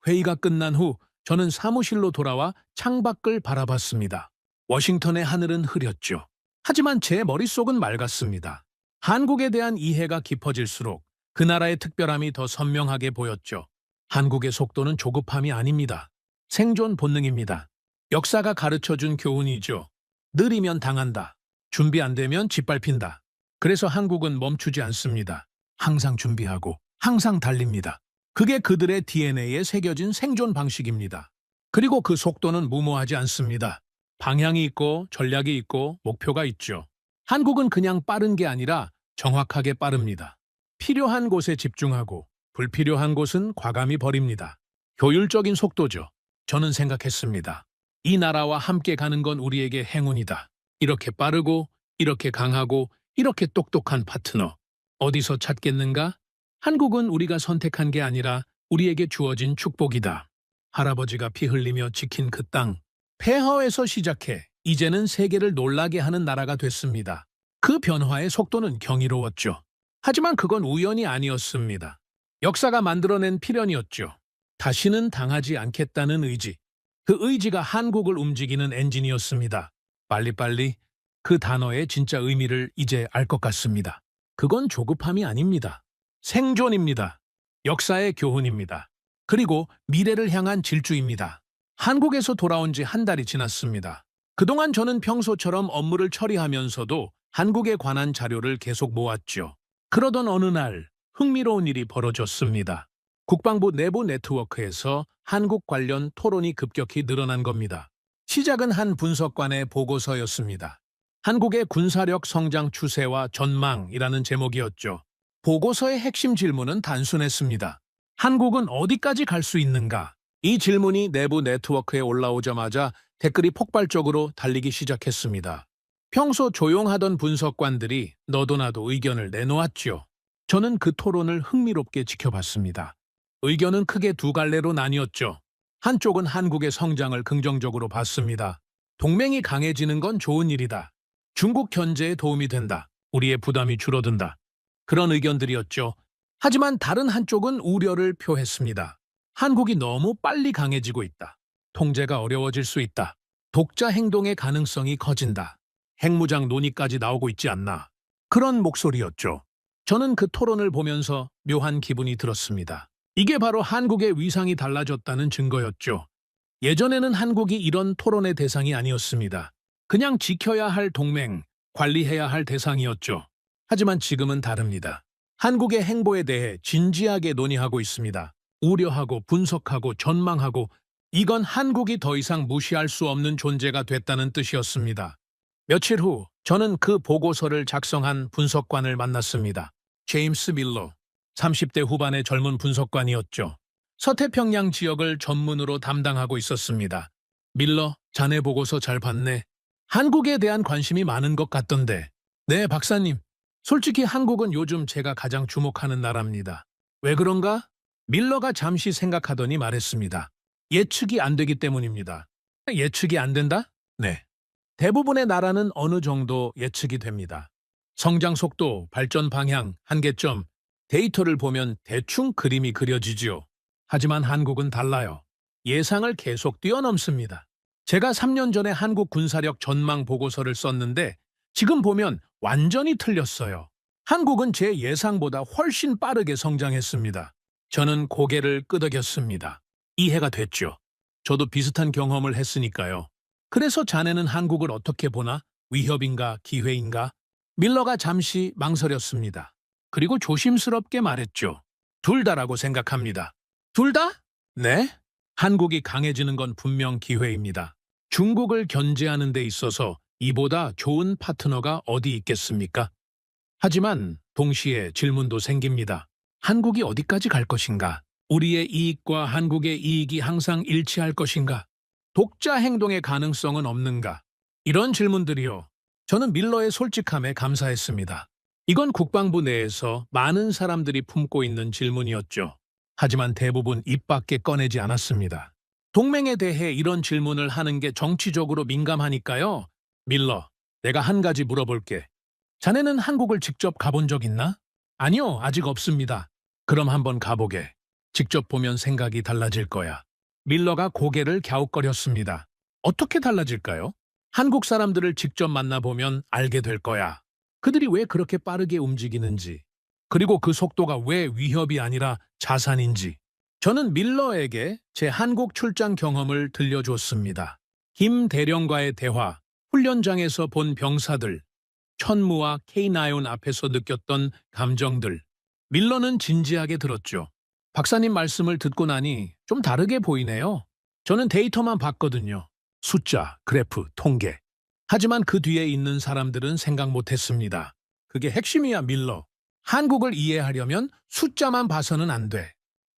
회의가 끝난 후 저는 사무실로 돌아와 창밖을 바라봤습니다. 워싱턴의 하늘은 흐렸죠. 하지만 제 머릿속은 맑았습니다. 한국에 대한 이해가 깊어질수록 그 나라의 특별함이 더 선명하게 보였죠. 한국의 속도는 조급함이 아닙니다. 생존 본능입니다. 역사가 가르쳐준 교훈이죠. 느리면 당한다. 준비 안 되면 짓밟힌다. 그래서 한국은 멈추지 않습니다. 항상 준비하고 항상 달립니다. 그게 그들의 DNA에 새겨진 생존 방식입니다. 그리고 그 속도는 무모하지 않습니다. 방향이 있고 전략이 있고 목표가 있죠. 한국은 그냥 빠른 게 아니라 정확하게 빠릅니다. 필요한 곳에 집중하고 불필요한 곳은 과감히 버립니다. 효율적인 속도죠. 저는 생각했습니다. 이 나라와 함께 가는 건 우리에게 행운이다. 이렇게 빠르고 이렇게 강하고 이렇게 똑똑한 파트너. 어디서 찾겠는가? 한국은 우리가 선택한 게 아니라 우리에게 주어진 축복이다. 할아버지가 피 흘리며 지킨 그 땅. 폐허에서 시작해 이제는 세계를 놀라게 하는 나라가 됐습니다. 그 변화의 속도는 경이로웠죠. 하지만 그건 우연이 아니었습니다. 역사가 만들어낸 필연이었죠. 다시는 당하지 않겠다는 의지. 그 의지가 한국을 움직이는 엔진이었습니다. 빨리빨리 그 단어의 진짜 의미를 이제 알 것 같습니다. 그건 조급함이 아닙니다. 생존입니다. 역사의 교훈입니다. 그리고 미래를 향한 질주입니다. 한국에서 돌아온 지 한 달이 지났습니다. 그동안 저는 평소처럼 업무를 처리하면서도 한국에 관한 자료를 계속 모았죠. 그러던 어느 날 흥미로운 일이 벌어졌습니다. 국방부 내부 네트워크에서 한국 관련 토론이 급격히 늘어난 겁니다. 시작은 한 분석관의 보고서였습니다. 한국의 군사력 성장 추세와 전망이라는 제목이었죠. 보고서의 핵심 질문은 단순했습니다. 한국은 어디까지 갈 수 있는가? 이 질문이 내부 네트워크에 올라오자마자 댓글이 폭발적으로 달리기 시작했습니다. 평소 조용하던 분석관들이 너도 나도 의견을 내놓았죠. 저는 그 토론을 흥미롭게 지켜봤습니다. 의견은 크게 두 갈래로 나뉘었죠. 한쪽은 한국의 성장을 긍정적으로 봤습니다. 동맹이 강해지는 건 좋은 일이다. 중국 견제에 도움이 된다. 우리의 부담이 줄어든다. 그런 의견들이었죠. 하지만 다른 한쪽은 우려를 표했습니다. 한국이 너무 빨리 강해지고 있다. 통제가 어려워질 수 있다. 독자 행동의 가능성이 커진다. 핵무장 논의까지 나오고 있지 않나. 그런 목소리였죠. 저는 그 토론을 보면서 묘한 기분이 들었습니다. 이게 바로 한국의 위상이 달라졌다는 증거였죠. 예전에는 한국이 이런 토론의 대상이 아니었습니다. 그냥 지켜야 할 동맹, 관리해야 할 대상이었죠. 하지만 지금은 다릅니다. 한국의 행보에 대해 진지하게 논의하고 있습니다. 우려하고 분석하고 전망하고 이건 한국이 더 이상 무시할 수 없는 존재가 됐다는 뜻이었습니다. 며칠 후 저는 그 보고서를 작성한 분석관을 만났습니다. 제임스 밀러, 30대 후반의 젊은 분석관이었죠. 서태평양 지역을 전문으로 담당하고 있었습니다. 밀러, 자네 보고서 잘 봤네. 한국에 대한 관심이 많은 것 같던데. 네, 박사님. 솔직히 한국은 요즘 제가 가장 주목하는 나라입니다. 왜 그런가? 밀러가 잠시 생각하더니 말했습니다. 예측이 안 되기 때문입니다. 예측이 안 된다? 네. 대부분의 나라는 어느 정도 예측이 됩니다. 성장 속도, 발전 방향, 한계점, 데이터를 보면 대충 그림이 그려지지요. 하지만 한국은 달라요. 예상을 계속 뛰어넘습니다. 제가 3년 전에 한국 군사력 전망 보고서를 썼는데 지금 보면 완전히 틀렸어요. 한국은 제 예상보다 훨씬 빠르게 성장했습니다. 저는 고개를 끄덕였습니다. 이해가 됐죠. 저도 비슷한 경험을 했으니까요. 그래서 자네는 한국을 어떻게 보나? 위협인가? 기회인가? 밀러가 잠시 망설였습니다. 그리고 조심스럽게 말했죠. 둘 다라고 생각합니다. 둘 다? 네. 한국이 강해지는 건 분명 기회입니다. 중국을 견제하는 데 있어서 이보다 좋은 파트너가 어디 있겠습니까? 하지만 동시에 질문도 생깁니다. 한국이 어디까지 갈 것인가? 우리의 이익과 한국의 이익이 항상 일치할 것인가? 독자 행동의 가능성은 없는가? 이런 질문들이요. 저는 밀러의 솔직함에 감사했습니다. 이건 국방부 내에서 많은 사람들이 품고 있는 질문이었죠. 하지만 대부분 입 밖에 꺼내지 않았습니다. 동맹에 대해 이런 질문을 하는 게 정치적으로 민감하니까요. 밀러, 내가 한 가지 물어볼게. 자네는 한국을 직접 가본 적 있나? 아니요, 아직 없습니다. 그럼 한번 가보게. 직접 보면 생각이 달라질 거야. 밀러가 고개를 갸웃거렸습니다. 어떻게 달라질까요? 한국 사람들을 직접 만나보면 알게 될 거야. 그들이 왜 그렇게 빠르게 움직이는지, 그리고 그 속도가 왜 위협이 아니라 자산인지. 저는 밀러에게 제 한국 출장 경험을 들려줬습니다. 김 대령과의 대화, 훈련장에서 본 병사들, 천무와 K9 앞에서 느꼈던 감정들. 밀러는 진지하게 들었죠. 박사님 말씀을 듣고 나니 좀 다르게 보이네요. 저는 데이터만 봤거든요. 숫자, 그래프, 통계. 하지만 그 뒤에 있는 사람들은 생각 못했습니다. 그게 핵심이야, 밀러. 한국을 이해하려면 숫자만 봐서는 안 돼.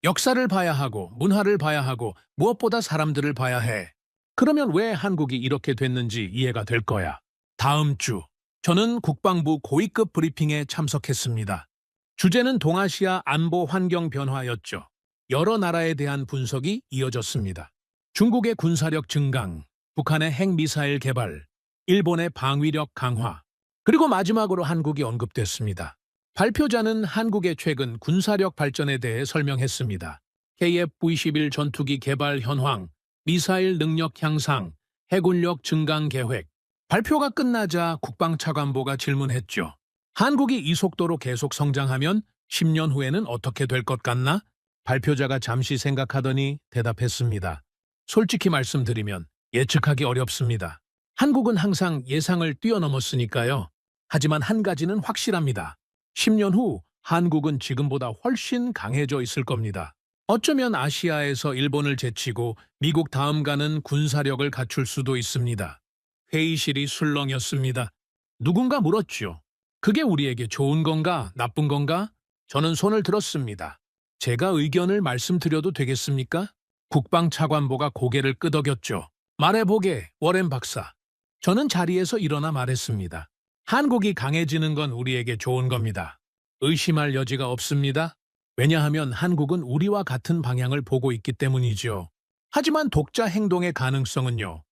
역사를 봐야 하고, 문화를 봐야 하고, 무엇보다 사람들을 봐야 해. 그러면 왜 한국이 이렇게 됐는지 이해가 될 거야. 다음 주, 저는 국방부 고위급 브리핑에 참석했습니다. 주제는 동아시아 안보 환경 변화였죠. 여러 나라에 대한 분석이 이어졌습니다. 중국의 군사력 증강, 북한의 핵미사일 개발, 일본의 방위력 강화, 그리고 마지막으로 한국이 언급됐습니다. 발표자는 한국의 최근 군사력 발전에 대해 설명했습니다. KF-V11 전투기 개발 현황, 미사일 능력 향상, 해군력 증강 계획. 발표가 끝나자 국방차관보가 질문했죠. 한국이 이 속도로 계속 성장하면 10년 후에는 어떻게 될 것 같나? 발표자가 잠시 생각하더니 대답했습니다. 솔직히 말씀드리면 예측하기 어렵습니다. 한국은 항상 예상을 뛰어넘었으니까요. 하지만 한 가지는 확실합니다. 10년 후 한국은 지금보다 훨씬 강해져 있을 겁니다. 어쩌면 아시아에서 일본을 제치고 미국 다음 가는 군사력을 갖출 수도 있습니다. 회의실이 술렁였습니다. 누군가 물었죠. 그게 우리에게 좋은 건가, 나쁜 건가? 저는 손을 들었습니다. 제가 의견을 말씀드려도 되겠습니까? 국방차관보가 고개를 끄덕였죠. 말해보게, 워렌 박사. 저는 자리에서 일어나 말했습니다. 한국이 강해지는 건 우리에게 좋은 겁니다. 의심할 여지가 없습니다. 왜냐하면 한국은 우리와 같은 방향을 보고 있기 때문이죠. 하지만 독자 행동의 가능성은요.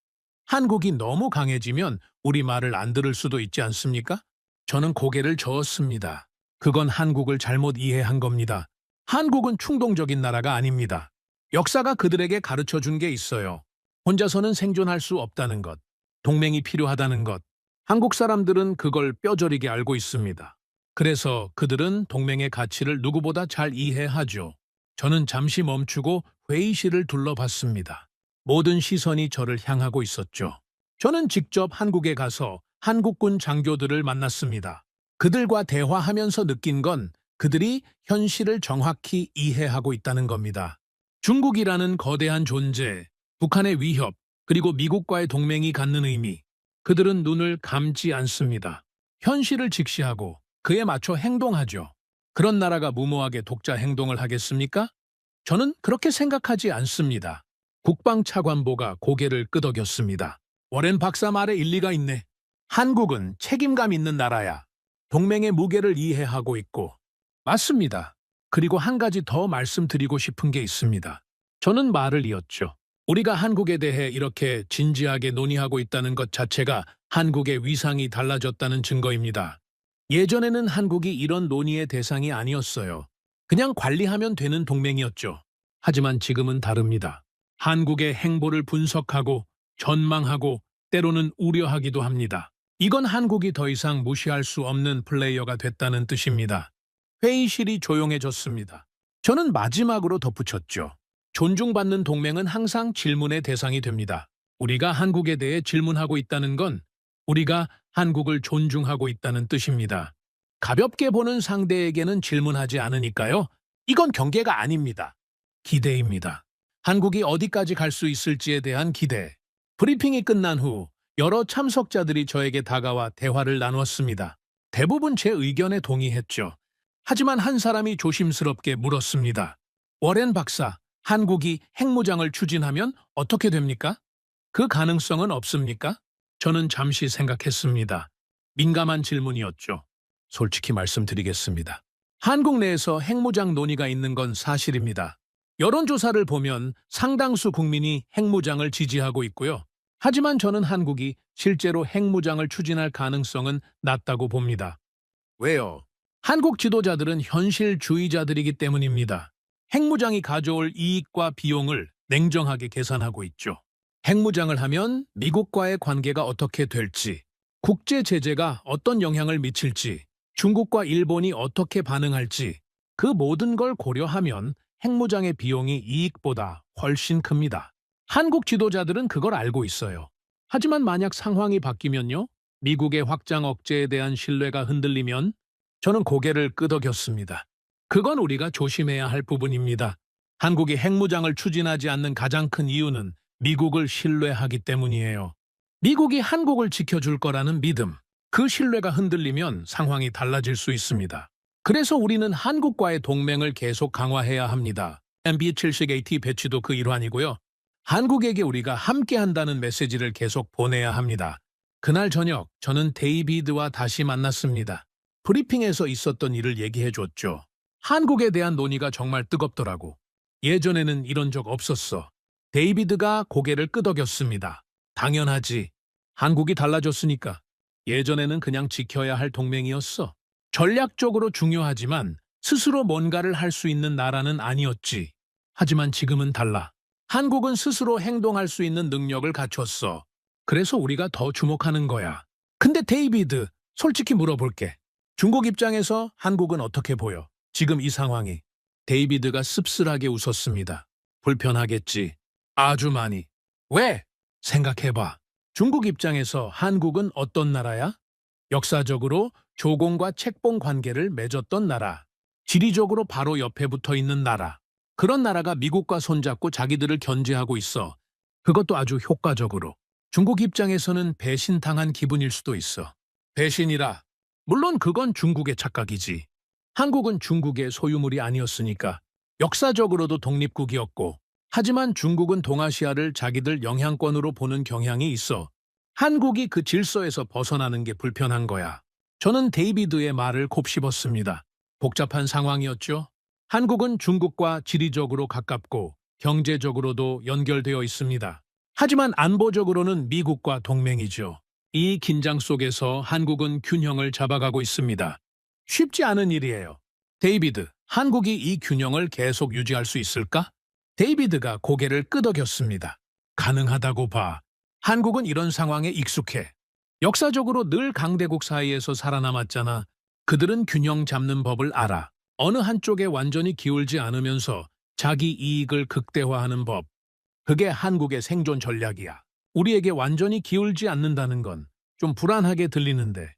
한국이 너무 강해지면 우리 말을 안 들을 수도 있지 않습니까? 저는 고개를 저었습니다. 그건 한국을 잘못 이해한 겁니다. 한국은 충동적인 나라가 아닙니다. 역사가 그들에게 가르쳐준 게 있어요. 혼자서는 생존할 수 없다는 것, 동맹이 필요하다는 것. 한국 사람들은 그걸 뼈저리게 알고 있습니다. 그래서 그들은 동맹의 가치를 누구보다 잘 이해하죠. 저는 잠시 멈추고 회의실을 둘러봤습니다. 모든 시선이 저를 향하고 있었죠. 저는 직접 한국에 가서 한국군 장교들을 만났습니다. 그들과 대화하면서 느낀 건 그들이 현실을 정확히 이해하고 있다는 겁니다. 중국이라는 거대한 존재, 북한의 위협, 그리고 미국과의 동맹이 갖는 의미, 그들은 눈을 감지 않습니다. 현실을 직시하고 그에 맞춰 행동하죠. 그런 나라가 무모하게 독자 행동을 하겠습니까? 저는 그렇게 생각하지 않습니다. 국방차관보가 고개를 끄덕였습니다. 워렌 박사 말에 일리가 있네. 한국은 책임감 있는 나라야. 동맹의 무게를 이해하고 있고. 맞습니다. 그리고 한 가지 더 말씀드리고 싶은 게 있습니다. 저는 말을 이었죠. 우리가 한국에 대해 이렇게 진지하게 논의하고 있다는 것 자체가 한국의 위상이 달라졌다는 증거입니다. 예전에는 한국이 이런 논의의 대상이 아니었어요. 그냥 관리하면 되는 동맹이었죠. 하지만 지금은 다릅니다. 한국의 행보를 분석하고 전망하고 때로는 우려하기도 합니다. 이건 한국이 더 이상 무시할 수 없는 플레이어가 됐다는 뜻입니다. 회의실이 조용해졌습니다. 저는 마지막으로 덧붙였죠. 존중받는 동맹은 항상 질문의 대상이 됩니다. 우리가 한국에 대해 질문하고 있다는 건 우리가 한국을 존중하고 있다는 뜻입니다. 가볍게 보는 상대에게는 질문하지 않으니까요. 이건 경계가 아닙니다. 기대입니다. 한국이 어디까지 갈 수 있을지에 대한 기대. 브리핑이 끝난 후 여러 참석자들이 저에게 다가와 대화를 나누었습니다. 대부분 제 의견에 동의했죠. 하지만 한 사람이 조심스럽게 물었습니다. 워렌 박사, 한국이 핵무장을 추진하면 어떻게 됩니까? 그 가능성은 없습니까? 저는 잠시 생각했습니다. 민감한 질문이었죠. 솔직히 말씀드리겠습니다. 한국 내에서 핵무장 논의가 있는 건 사실입니다. 여론조사를 보면 상당수 국민이 핵무장을 지지하고 있고요. 하지만 저는 한국이 실제로 핵무장을 추진할 가능성은 낮다고 봅니다. 왜요? 한국 지도자들은 현실주의자들이기 때문입니다. 핵무장이 가져올 이익과 비용을 냉정하게 계산하고 있죠. 핵무장을 하면 미국과의 관계가 어떻게 될지, 국제 제재가 어떤 영향을 미칠지, 중국과 일본이 어떻게 반응할지 그 모든 걸 고려하면 핵무장의 비용이 이익보다 훨씬 큽니다. 한국 지도자들은 그걸 알고 있어요. 하지만 만약 상황이 바뀌면요? 미국의 확장 억제에 대한 신뢰가 흔들리면 저는 고개를 끄덕였습니다. 그건 우리가 조심해야 할 부분입니다. 한국이 핵무장을 추진하지 않는 가장 큰 이유는 미국을 신뢰하기 때문이에요. 미국이 한국을 지켜줄 거라는 믿음, 그 신뢰가 흔들리면 상황이 달라질 수 있습니다. 그래서 우리는 한국과의 동맹을 계속 강화해야 합니다. MB-70AT 배치도 그 일환이고요. 한국에게 우리가 함께한다는 메시지를 계속 보내야 합니다. 그날 저녁 저는 데이비드와 다시 만났습니다. 브리핑에서 있었던 일을 얘기해줬죠. 한국에 대한 논의가 정말 뜨겁더라고. 예전에는 이런 적 없었어. 데이비드가 고개를 끄덕였습니다. 당연하지. 한국이 달라졌으니까. 예전에는 그냥 지켜야 할 동맹이었어. 전략적으로 중요하지만 스스로 뭔가를 할 수 있는 나라는 아니었지. 하지만 지금은 달라. 한국은 스스로 행동할 수 있는 능력을 갖췄어. 그래서 우리가 더 주목하는 거야. 근데 데이비드, 솔직히 물어볼게. 중국 입장에서 한국은 어떻게 보여? 지금 이 상황이. 데이비드가 씁쓸하게 웃었습니다. 불편하겠지. 아주 많이. 왜? 생각해봐. 중국 입장에서 한국은 어떤 나라야? 역사적으로 조공과 책봉 관계를 맺었던 나라. 지리적으로 바로 옆에 붙어 있는 나라. 그런 나라가 미국과 손잡고 자기들을 견제하고 있어. 그것도 아주 효과적으로. 중국 입장에서는 배신당한 기분일 수도 있어. 배신이라. 물론 그건 중국의 착각이지. 한국은 중국의 소유물이 아니었으니까. 역사적으로도 독립국이었고. 하지만 중국은 동아시아를 자기들 영향권으로 보는 경향이 있어. 한국이 그 질서에서 벗어나는 게 불편한 거야. 저는 데이비드의 말을 곱씹었습니다. 복잡한 상황이었죠. 한국은 중국과 지리적으로 가깝고 경제적으로도 연결되어 있습니다. 하지만 안보적으로는 미국과 동맹이죠. 이 긴장 속에서 한국은 균형을 잡아가고 있습니다. 쉽지 않은 일이에요. 데이비드, 한국이 이 균형을 계속 유지할 수 있을까? 데이비드가 고개를 끄덕였습니다. 가능하다고 봐. 한국은 이런 상황에 익숙해. 역사적으로 늘 강대국 사이에서 살아남았잖아. 그들은 균형 잡는 법을 알아. 어느 한쪽에 완전히 기울지 않으면서 자기 이익을 극대화하는 법. 그게 한국의 생존 전략이야. 우리에게 완전히 기울지 않는다는 건 좀 불안하게 들리는데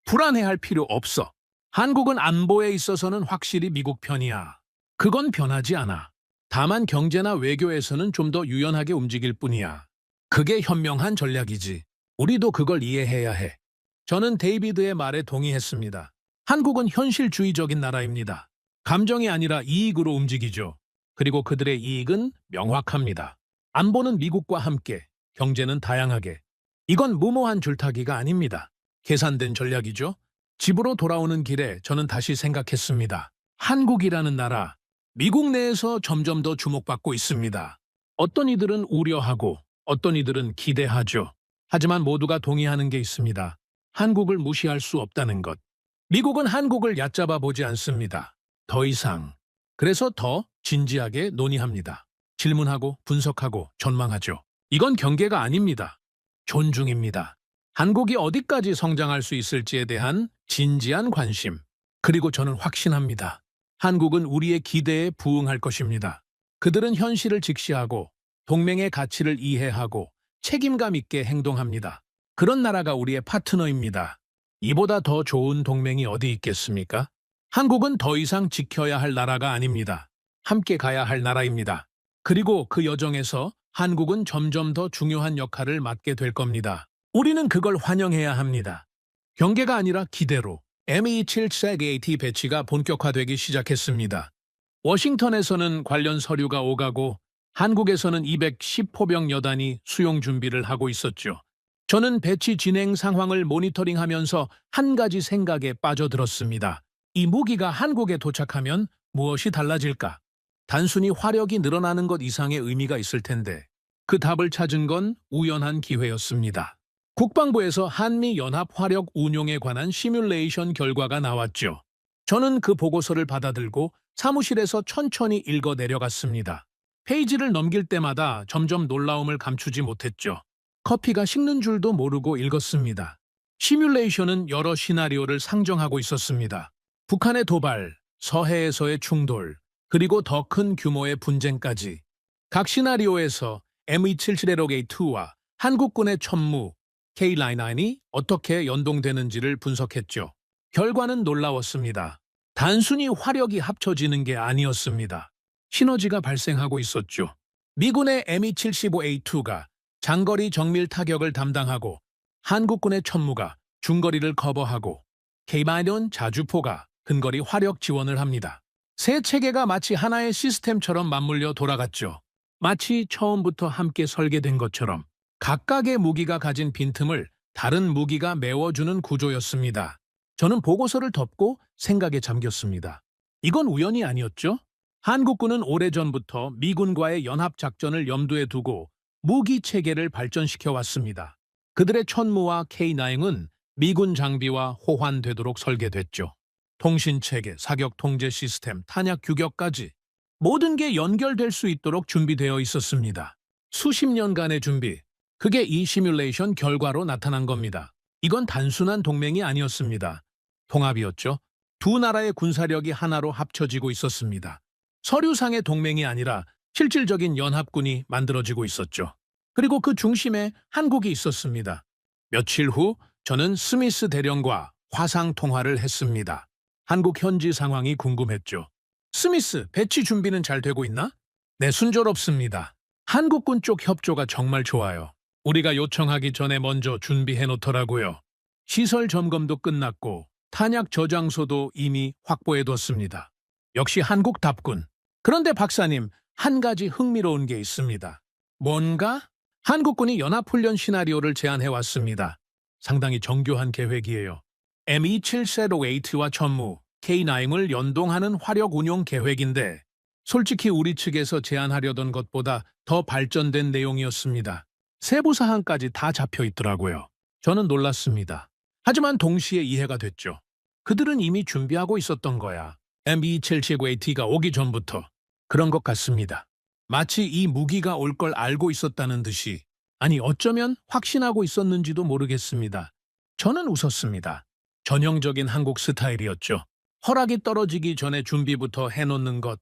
불안해할 필요 없어. 한국은 안보에 있어서는 확실히 미국 편이야. 그건 변하지 않아. 다만 경제나 외교에서는 좀 더 유연하게 움직일 뿐이야. 그게 현명한 전략이지. 우리도 그걸 이해해야 해. 저는 데이비드의 말에 동의했습니다. 한국은 현실주의적인 나라입니다. 감정이 아니라 이익으로 움직이죠. 그리고 그들의 이익은 명확합니다. 안보는 미국과 함께, 경제는 다양하게. 이건 무모한 줄타기가 아닙니다. 계산된 전략이죠. 집으로 돌아오는 길에 저는 다시 생각했습니다. 한국이라는 나라, 미국 내에서 점점 더 주목받고 있습니다. 어떤 이들은 우려하고 어떤 이들은 기대하죠. 하지만 모두가 동의하는 게 있습니다. 한국을 무시할 수 없다는 것. 미국은 한국을 얕잡아 보지 않습니다. 더 이상. 그래서 더 진지하게 논의합니다. 질문하고 분석하고 전망하죠. 이건 경계가 아닙니다. 존중입니다. 한국이 어디까지 성장할 수 있을지에 대한 진지한 관심. 그리고 저는 확신합니다. 한국은 우리의 기대에 부응할 것입니다. 그들은 현실을 직시하고 동맹의 가치를 이해하고 책임감 있게 행동합니다. 그런 나라가 우리의 파트너입니다. 이보다 더 좋은 동맹이 어디 있겠습니까? 한국은 더 이상 지켜야 할 나라가 아닙니다. 함께 가야 할 나라입니다. 그리고 그 여정에서 한국은 점점 더 중요한 역할을 맡게 될 겁니다. 우리는 그걸 환영해야 합니다. 경계가 아니라 기대로 M277AT 배치가 본격화되기 시작했습니다. 워싱턴에서는 관련 서류가 오가고 한국에서는 210포병 여단이 수용 준비를 하고 있었죠. 저는 배치 진행 상황을 모니터링하면서 한 가지 생각에 빠져들었습니다. 이 무기가 한국에 도착하면 무엇이 달라질까? 단순히 화력이 늘어나는 것 이상의 의미가 있을 텐데 그 답을 찾은 건 우연한 기회였습니다. 국방부에서 한미연합 화력 운용에 관한 시뮬레이션 결과가 나왔죠. 저는 그 보고서를 받아들고 사무실에서 천천히 읽어 내려갔습니다. 페이지를 넘길 때마다 점점 놀라움을 감추지 못했죠. 커피가 식는 줄도 모르고 읽었습니다. 시뮬레이션은 여러 시나리오를 상정하고 있었습니다. 북한의 도발, 서해에서의 충돌, 그리고 더 큰 규모의 분쟁까지. 각 시나리오에서 M277A2와 한국군의 천무, K9이 어떻게 연동되는지를 분석했죠. 결과는 놀라웠습니다. 단순히 화력이 합쳐지는 게 아니었습니다. 시너지가 발생하고 있었죠. 미군의 M275A2가 장거리 정밀 타격을 담당하고 한국군의 천무가 중거리를 커버하고 K9은 자주포가 근거리 화력 지원을 합니다. 세 체계가 마치 하나의 시스템처럼 맞물려 돌아갔죠. 마치 처음부터 함께 설계된 것처럼 각각의 무기가 가진 빈틈을 다른 무기가 메워주는 구조였습니다. 저는 보고서를 덮고 생각에 잠겼습니다. 이건 우연이 아니었죠? 한국군은 오래전부터 미군과의 연합작전을 염두에 두고 무기 체계를 발전시켜 왔습니다. 그들의 천무와 K9은 미군 장비와 호환되도록 설계됐죠. 통신체계, 사격 통제 시스템, 탄약 규격까지 모든 게 연결될 수 있도록 준비되어 있었습니다. 수십 년간의 준비, 그게 이 시뮬레이션 결과로 나타난 겁니다. 이건 단순한 동맹이 아니었습니다. 통합이었죠. 두 나라의 군사력이 하나로 합쳐지고 있었습니다. 서류상의 동맹이 아니라 실질적인 연합군이 만들어지고 있었죠. 그리고 그 중심에 한국이 있었습니다. 며칠 후 저는 스미스 대령과 화상 통화를 했습니다. 한국 현지 상황이 궁금했죠. 스미스, 배치 준비는 잘 되고 있나? 네, 순조롭습니다. 한국군 쪽 협조가 정말 좋아요. 우리가 요청하기 전에 먼저 준비해 놓더라고요. 시설 점검도 끝났고 탄약 저장소도 이미 확보해뒀습니다. 역시 한국답군. 그런데 박사님, 한 가지 흥미로운 게 있습니다. 뭔가? 한국군이 연합훈련 시나리오를 제안해왔습니다. 상당히 정교한 계획이에요. M277A2와 천무, K9을 연동하는 화력 운용 계획인데 솔직히 우리 측에서 제안하려던 것보다 더 발전된 내용이었습니다. 세부 사항까지 다 잡혀 있더라고요. 저는 놀랐습니다. 하지만 동시에 이해가 됐죠. 그들은 이미 준비하고 있었던 거야. M277AT가 오기 전부터. 그런 것 같습니다. 마치 이 무기가 올 걸 알고 있었다는 듯이, 아니 어쩌면 확신하고 있었는지도 모르겠습니다. 저는 웃었습니다. 전형적인 한국 스타일이었죠. 허락이 떨어지기 전에 준비부터 해놓는 것,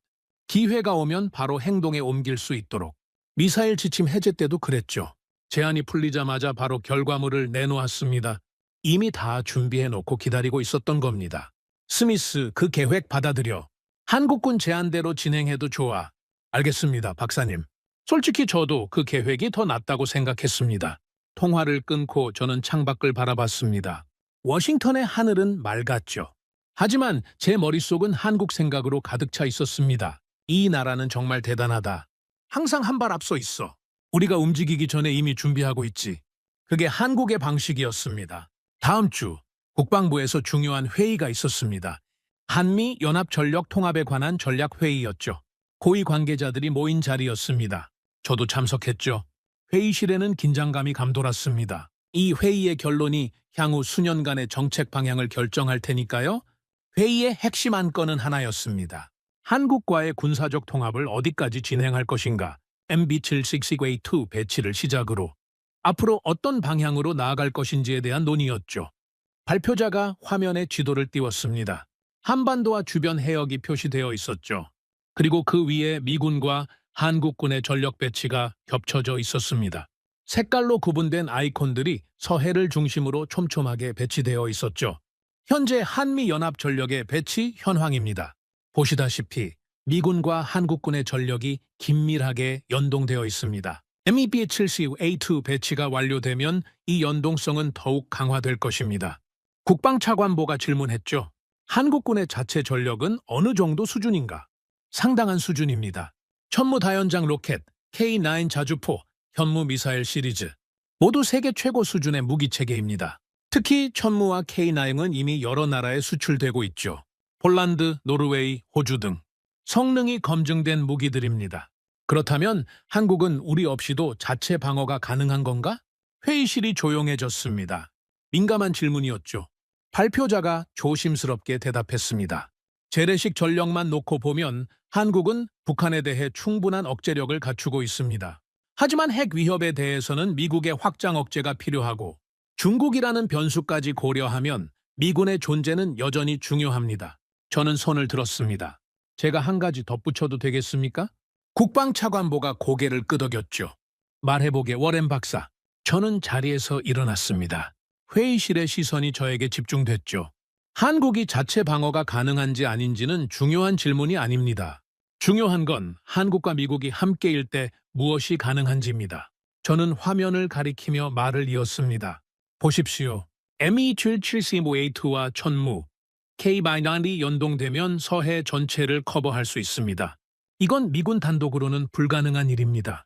기회가 오면 바로 행동에 옮길 수 있도록. 미사일 지침 해제 때도 그랬죠. 제안이 풀리자마자 바로 결과물을 내놓았습니다. 이미 다 준비해놓고 기다리고 있었던 겁니다. 스미스, 그 계획 받아들여. 한국군 제안대로 진행해도 좋아. 알겠습니다, 박사님. 솔직히 저도 그 계획이 더 낫다고 생각했습니다. 통화를 끊고 저는 창밖을 바라봤습니다. 워싱턴의 하늘은 맑았죠. 하지만 제 머릿속은 한국 생각으로 가득 차 있었습니다. 이 나라는 정말 대단하다. 항상 한 발 앞서 있어. 우리가 움직이기 전에 이미 준비하고 있지. 그게 한국의 방식이었습니다. 다음 주 국방부에서 중요한 회의가 있었습니다. 한미 연합전력 통합에 관한 전략 회의였죠. 고위 관계자들이 모인 자리였습니다. 저도 참석했죠. 회의실에는 긴장감이 감돌았습니다. 이 회의의 결론이 향후 수년간의 정책 방향을 결정할 테니까요. 회의의 핵심 안건은 하나였습니다. 한국과의 군사적 통합을 어디까지 진행할 것인가, MB-762 배치를 시작으로 앞으로 어떤 방향으로 나아갈 것인지에 대한 논의였죠. 발표자가 화면에 지도를 띄웠습니다. 한반도와 주변 해역이 표시되어 있었죠. 그리고 그 위에 미군과 한국군의 전력 배치가 겹쳐져 있었습니다. 색깔로 구분된 아이콘들이 서해를 중심으로 촘촘하게 배치되어 있었죠. 현재 한미연합 전력의 배치 현황입니다. 보시다시피 미군과 한국군의 전력이 긴밀하게 연동되어 있습니다. MEB-7C-A2 배치가 완료되면 이 연동성은 더욱 강화될 것입니다. 국방차관보가 질문했죠. 한국군의 자체 전력은 어느 정도 수준인가? 상당한 수준입니다. 천무다연장 로켓, K9 자주포, 현무 미사일 시리즈 모두 세계 최고 수준의 무기체계입니다. 특히 천무와 K9은 이미 여러 나라에 수출되고 있죠. 폴란드, 노르웨이, 호주 등 성능이 검증된 무기들입니다. 그렇다면 한국은 우리 없이도 자체 방어가 가능한 건가? 회의실이 조용해졌습니다. 민감한 질문이었죠. 발표자가 조심스럽게 대답했습니다. 재래식 전력만 놓고 보면 한국은 북한에 대해 충분한 억제력을 갖추고 있습니다. 하지만 핵 위협에 대해서는 미국의 확장 억제가 필요하고 중국이라는 변수까지 고려하면 미군의 존재는 여전히 중요합니다. 저는 손을 들었습니다. 제가 한 가지 덧붙여도 되겠습니까? 국방차관보가 고개를 끄덕였죠. 말해보게 워렌 박사. 저는 자리에서 일어났습니다. 회의실의 시선이 저에게 집중됐죠. 한국이 자체 방어가 가능한지 아닌지는 중요한 질문이 아닙니다. 중요한 건 한국과 미국이 함께일 때 무엇이 가능한지입니다. 저는 화면을 가리키며 말을 이었습니다. 보십시오. ME-7C-A2와 천무, K9이 연동되면 서해 전체를 커버할 수 있습니다. 이건 미군 단독으로는 불가능한 일입니다.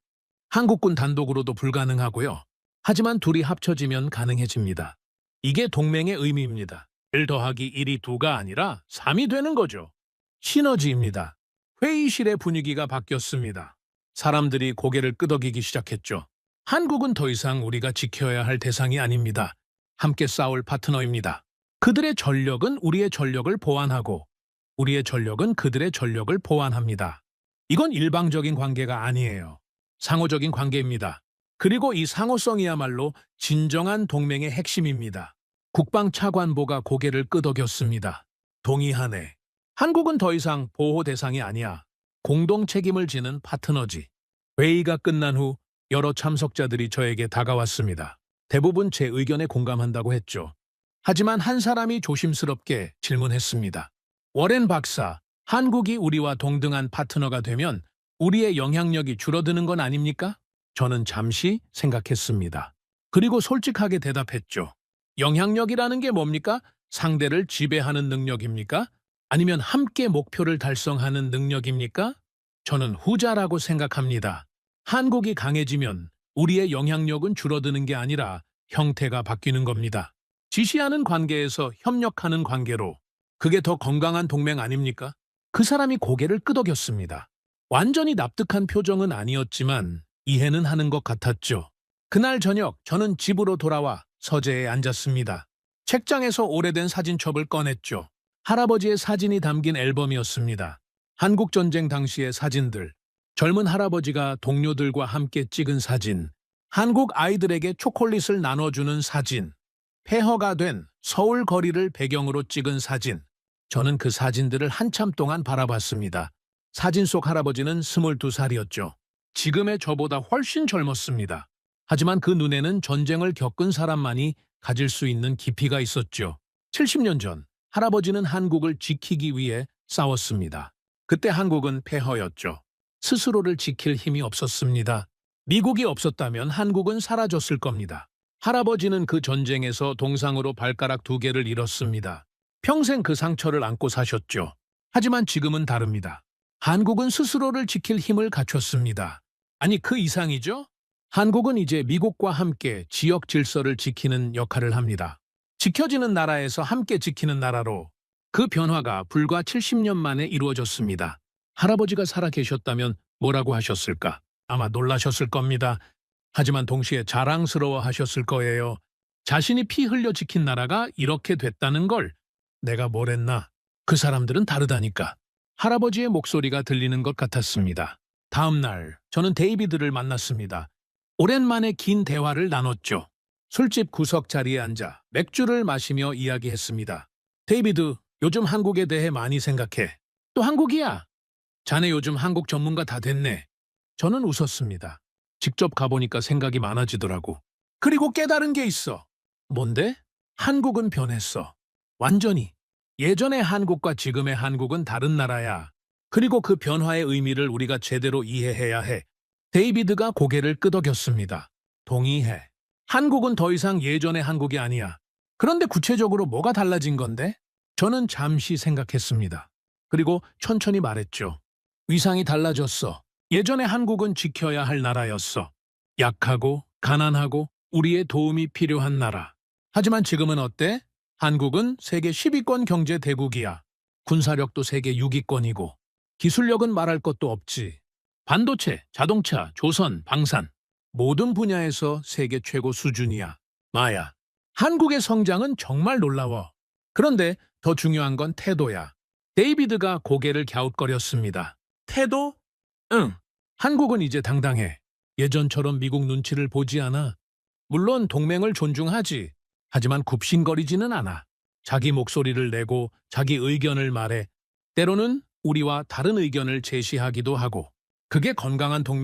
한국군 단독으로도 불가능하고요. 하지만 둘이 합쳐지면 가능해집니다. 이게 동맹의 의미입니다. 1 더하기 1이 2가 아니라 3이 되는 거죠. 시너지입니다. 회의실의 분위기가 바뀌었습니다. 사람들이 고개를 끄덕이기 시작했죠. 한국은 더 이상 우리가 지켜야 할 대상이 아닙니다. 함께 싸울 파트너입니다. 그들의 전력은 우리의 전력을 보완하고 우리의 전력은 그들의 전력을 보완합니다. 이건 일방적인 관계가 아니에요. 상호적인 관계입니다. 그리고 이 상호성이야말로 진정한 동맹의 핵심입니다. 국방차관보가 고개를 끄덕였습니다. 동의하네. 한국은 더 이상 보호 대상이 아니야. 공동 책임을 지는 파트너지. 회의가 끝난 후 여러 참석자들이 저에게 다가왔습니다. 대부분 제 의견에 공감한다고 했죠. 하지만 한 사람이 조심스럽게 질문했습니다. 워렌 박사, 한국이 우리와 동등한 파트너가 되면 우리의 영향력이 줄어드는 건 아닙니까? 저는 잠시 생각했습니다. 그리고 솔직하게 대답했죠. 영향력이라는 게 뭡니까? 상대를 지배하는 능력입니까? 아니면 함께 목표를 달성하는 능력입니까? 저는 후자라고 생각합니다. 한국이 강해지면 우리의 영향력은 줄어드는 게 아니라 형태가 바뀌는 겁니다. 지시하는 관계에서 협력하는 관계로. 그게 더 건강한 동맹 아닙니까? 그 사람이 고개를 끄덕였습니다. 완전히 납득한 표정은 아니었지만 이해는 하는 것 같았죠. 그날 저녁 저는 집으로 돌아와 서재에 앉았습니다. 책장에서 오래된 사진첩을 꺼냈죠. 할아버지의 사진이 담긴 앨범이었습니다. 한국전쟁 당시의 사진들, 젊은 할아버지가 동료들과 함께 찍은 사진, 한국 아이들에게 초콜릿을 나눠주는 사진, 폐허가 된 서울 거리를 배경으로 찍은 사진. 저는 그 사진들을 한참 동안 바라봤습니다. 사진 속 할아버지는 22살이었죠. 지금의 저보다 훨씬 젊었습니다. 하지만 그 눈에는 전쟁을 겪은 사람만이 가질 수 있는 깊이가 있었죠. 70년 전 할아버지는 한국을 지키기 위해 싸웠습니다. 그때 한국은 폐허였죠. 스스로를 지킬 힘이 없었습니다. 미국이 없었다면 한국은 사라졌을 겁니다. 할아버지는 그 전쟁에서 동상으로 발가락 2개를 잃었습니다. 평생 그 상처를 안고 사셨죠. 하지만 지금은 다릅니다. 한국은 스스로를 지킬 힘을 갖췄습니다. 아니, 그 이상이죠? 한국은 이제 미국과 함께 지역 질서를 지키는 역할을 합니다. 지켜지는 나라에서 함께 지키는 나라로. 그 변화가 불과 70년 만에 이루어졌습니다. 할아버지가 살아 계셨다면 뭐라고 하셨을까? 아마 놀라셨을 겁니다. 하지만 동시에 자랑스러워 하셨을 거예요. 자신이 피 흘려 지킨 나라가 이렇게 됐다는 걸. 내가 뭘 했나? 그 사람들은 다르다니까. 할아버지의 목소리가 들리는 것 같았습니다. 다음 날 저는 데이비드를 만났습니다. 오랜만에 긴 대화를 나눴죠. 술집 구석 자리에 앉아 맥주를 마시며 이야기했습니다. 데이비드, 요즘 한국에 대해 많이 생각해. 또 한국이야. 자네 요즘 한국 전문가 다 됐네. 저는 웃었습니다. 직접 가보니까 생각이 많아지더라고. 그리고 깨달은 게 있어. 뭔데? 한국은 변했어. 완전히. 예전의 한국과 지금의 한국은 다른 나라야. 그리고 그 변화의 의미를 우리가 제대로 이해해야 해. 데이비드가 고개를 끄덕였습니다. 동의해. 한국은 더 이상 예전의 한국이 아니야. 그런데 구체적으로 뭐가 달라진 건데? 저는 잠시 생각했습니다. 그리고 천천히 말했죠. 위상이 달라졌어. 예전의 한국은 지켜야 할 나라였어. 약하고 가난하고 우리의 도움이 필요한 나라. 하지만 지금은 어때? 한국은 세계 10위권 경제 대국이야. 군사력도 세계 6위권이고 기술력은 말할 것도 없지. 반도체, 자동차, 조선, 방산 모든 분야에서 세계 최고 수준이야. 마야, 한국의 성장은 정말 놀라워. 그런데 더 중요한 건 태도야. 데이비드가 고개를 갸웃거렸습니다. 태도? 응. 한국은 이제 당당해. 예전처럼 미국 눈치를 보지 않아. 물론 동맹을 존중하지. 하지만 굽신거리지는 않아. 자기 목소리를 내고 자기 의견을 말해. 때로는 우리와 다른 의견을 제시하기도 하고. 그게 건강한 동맹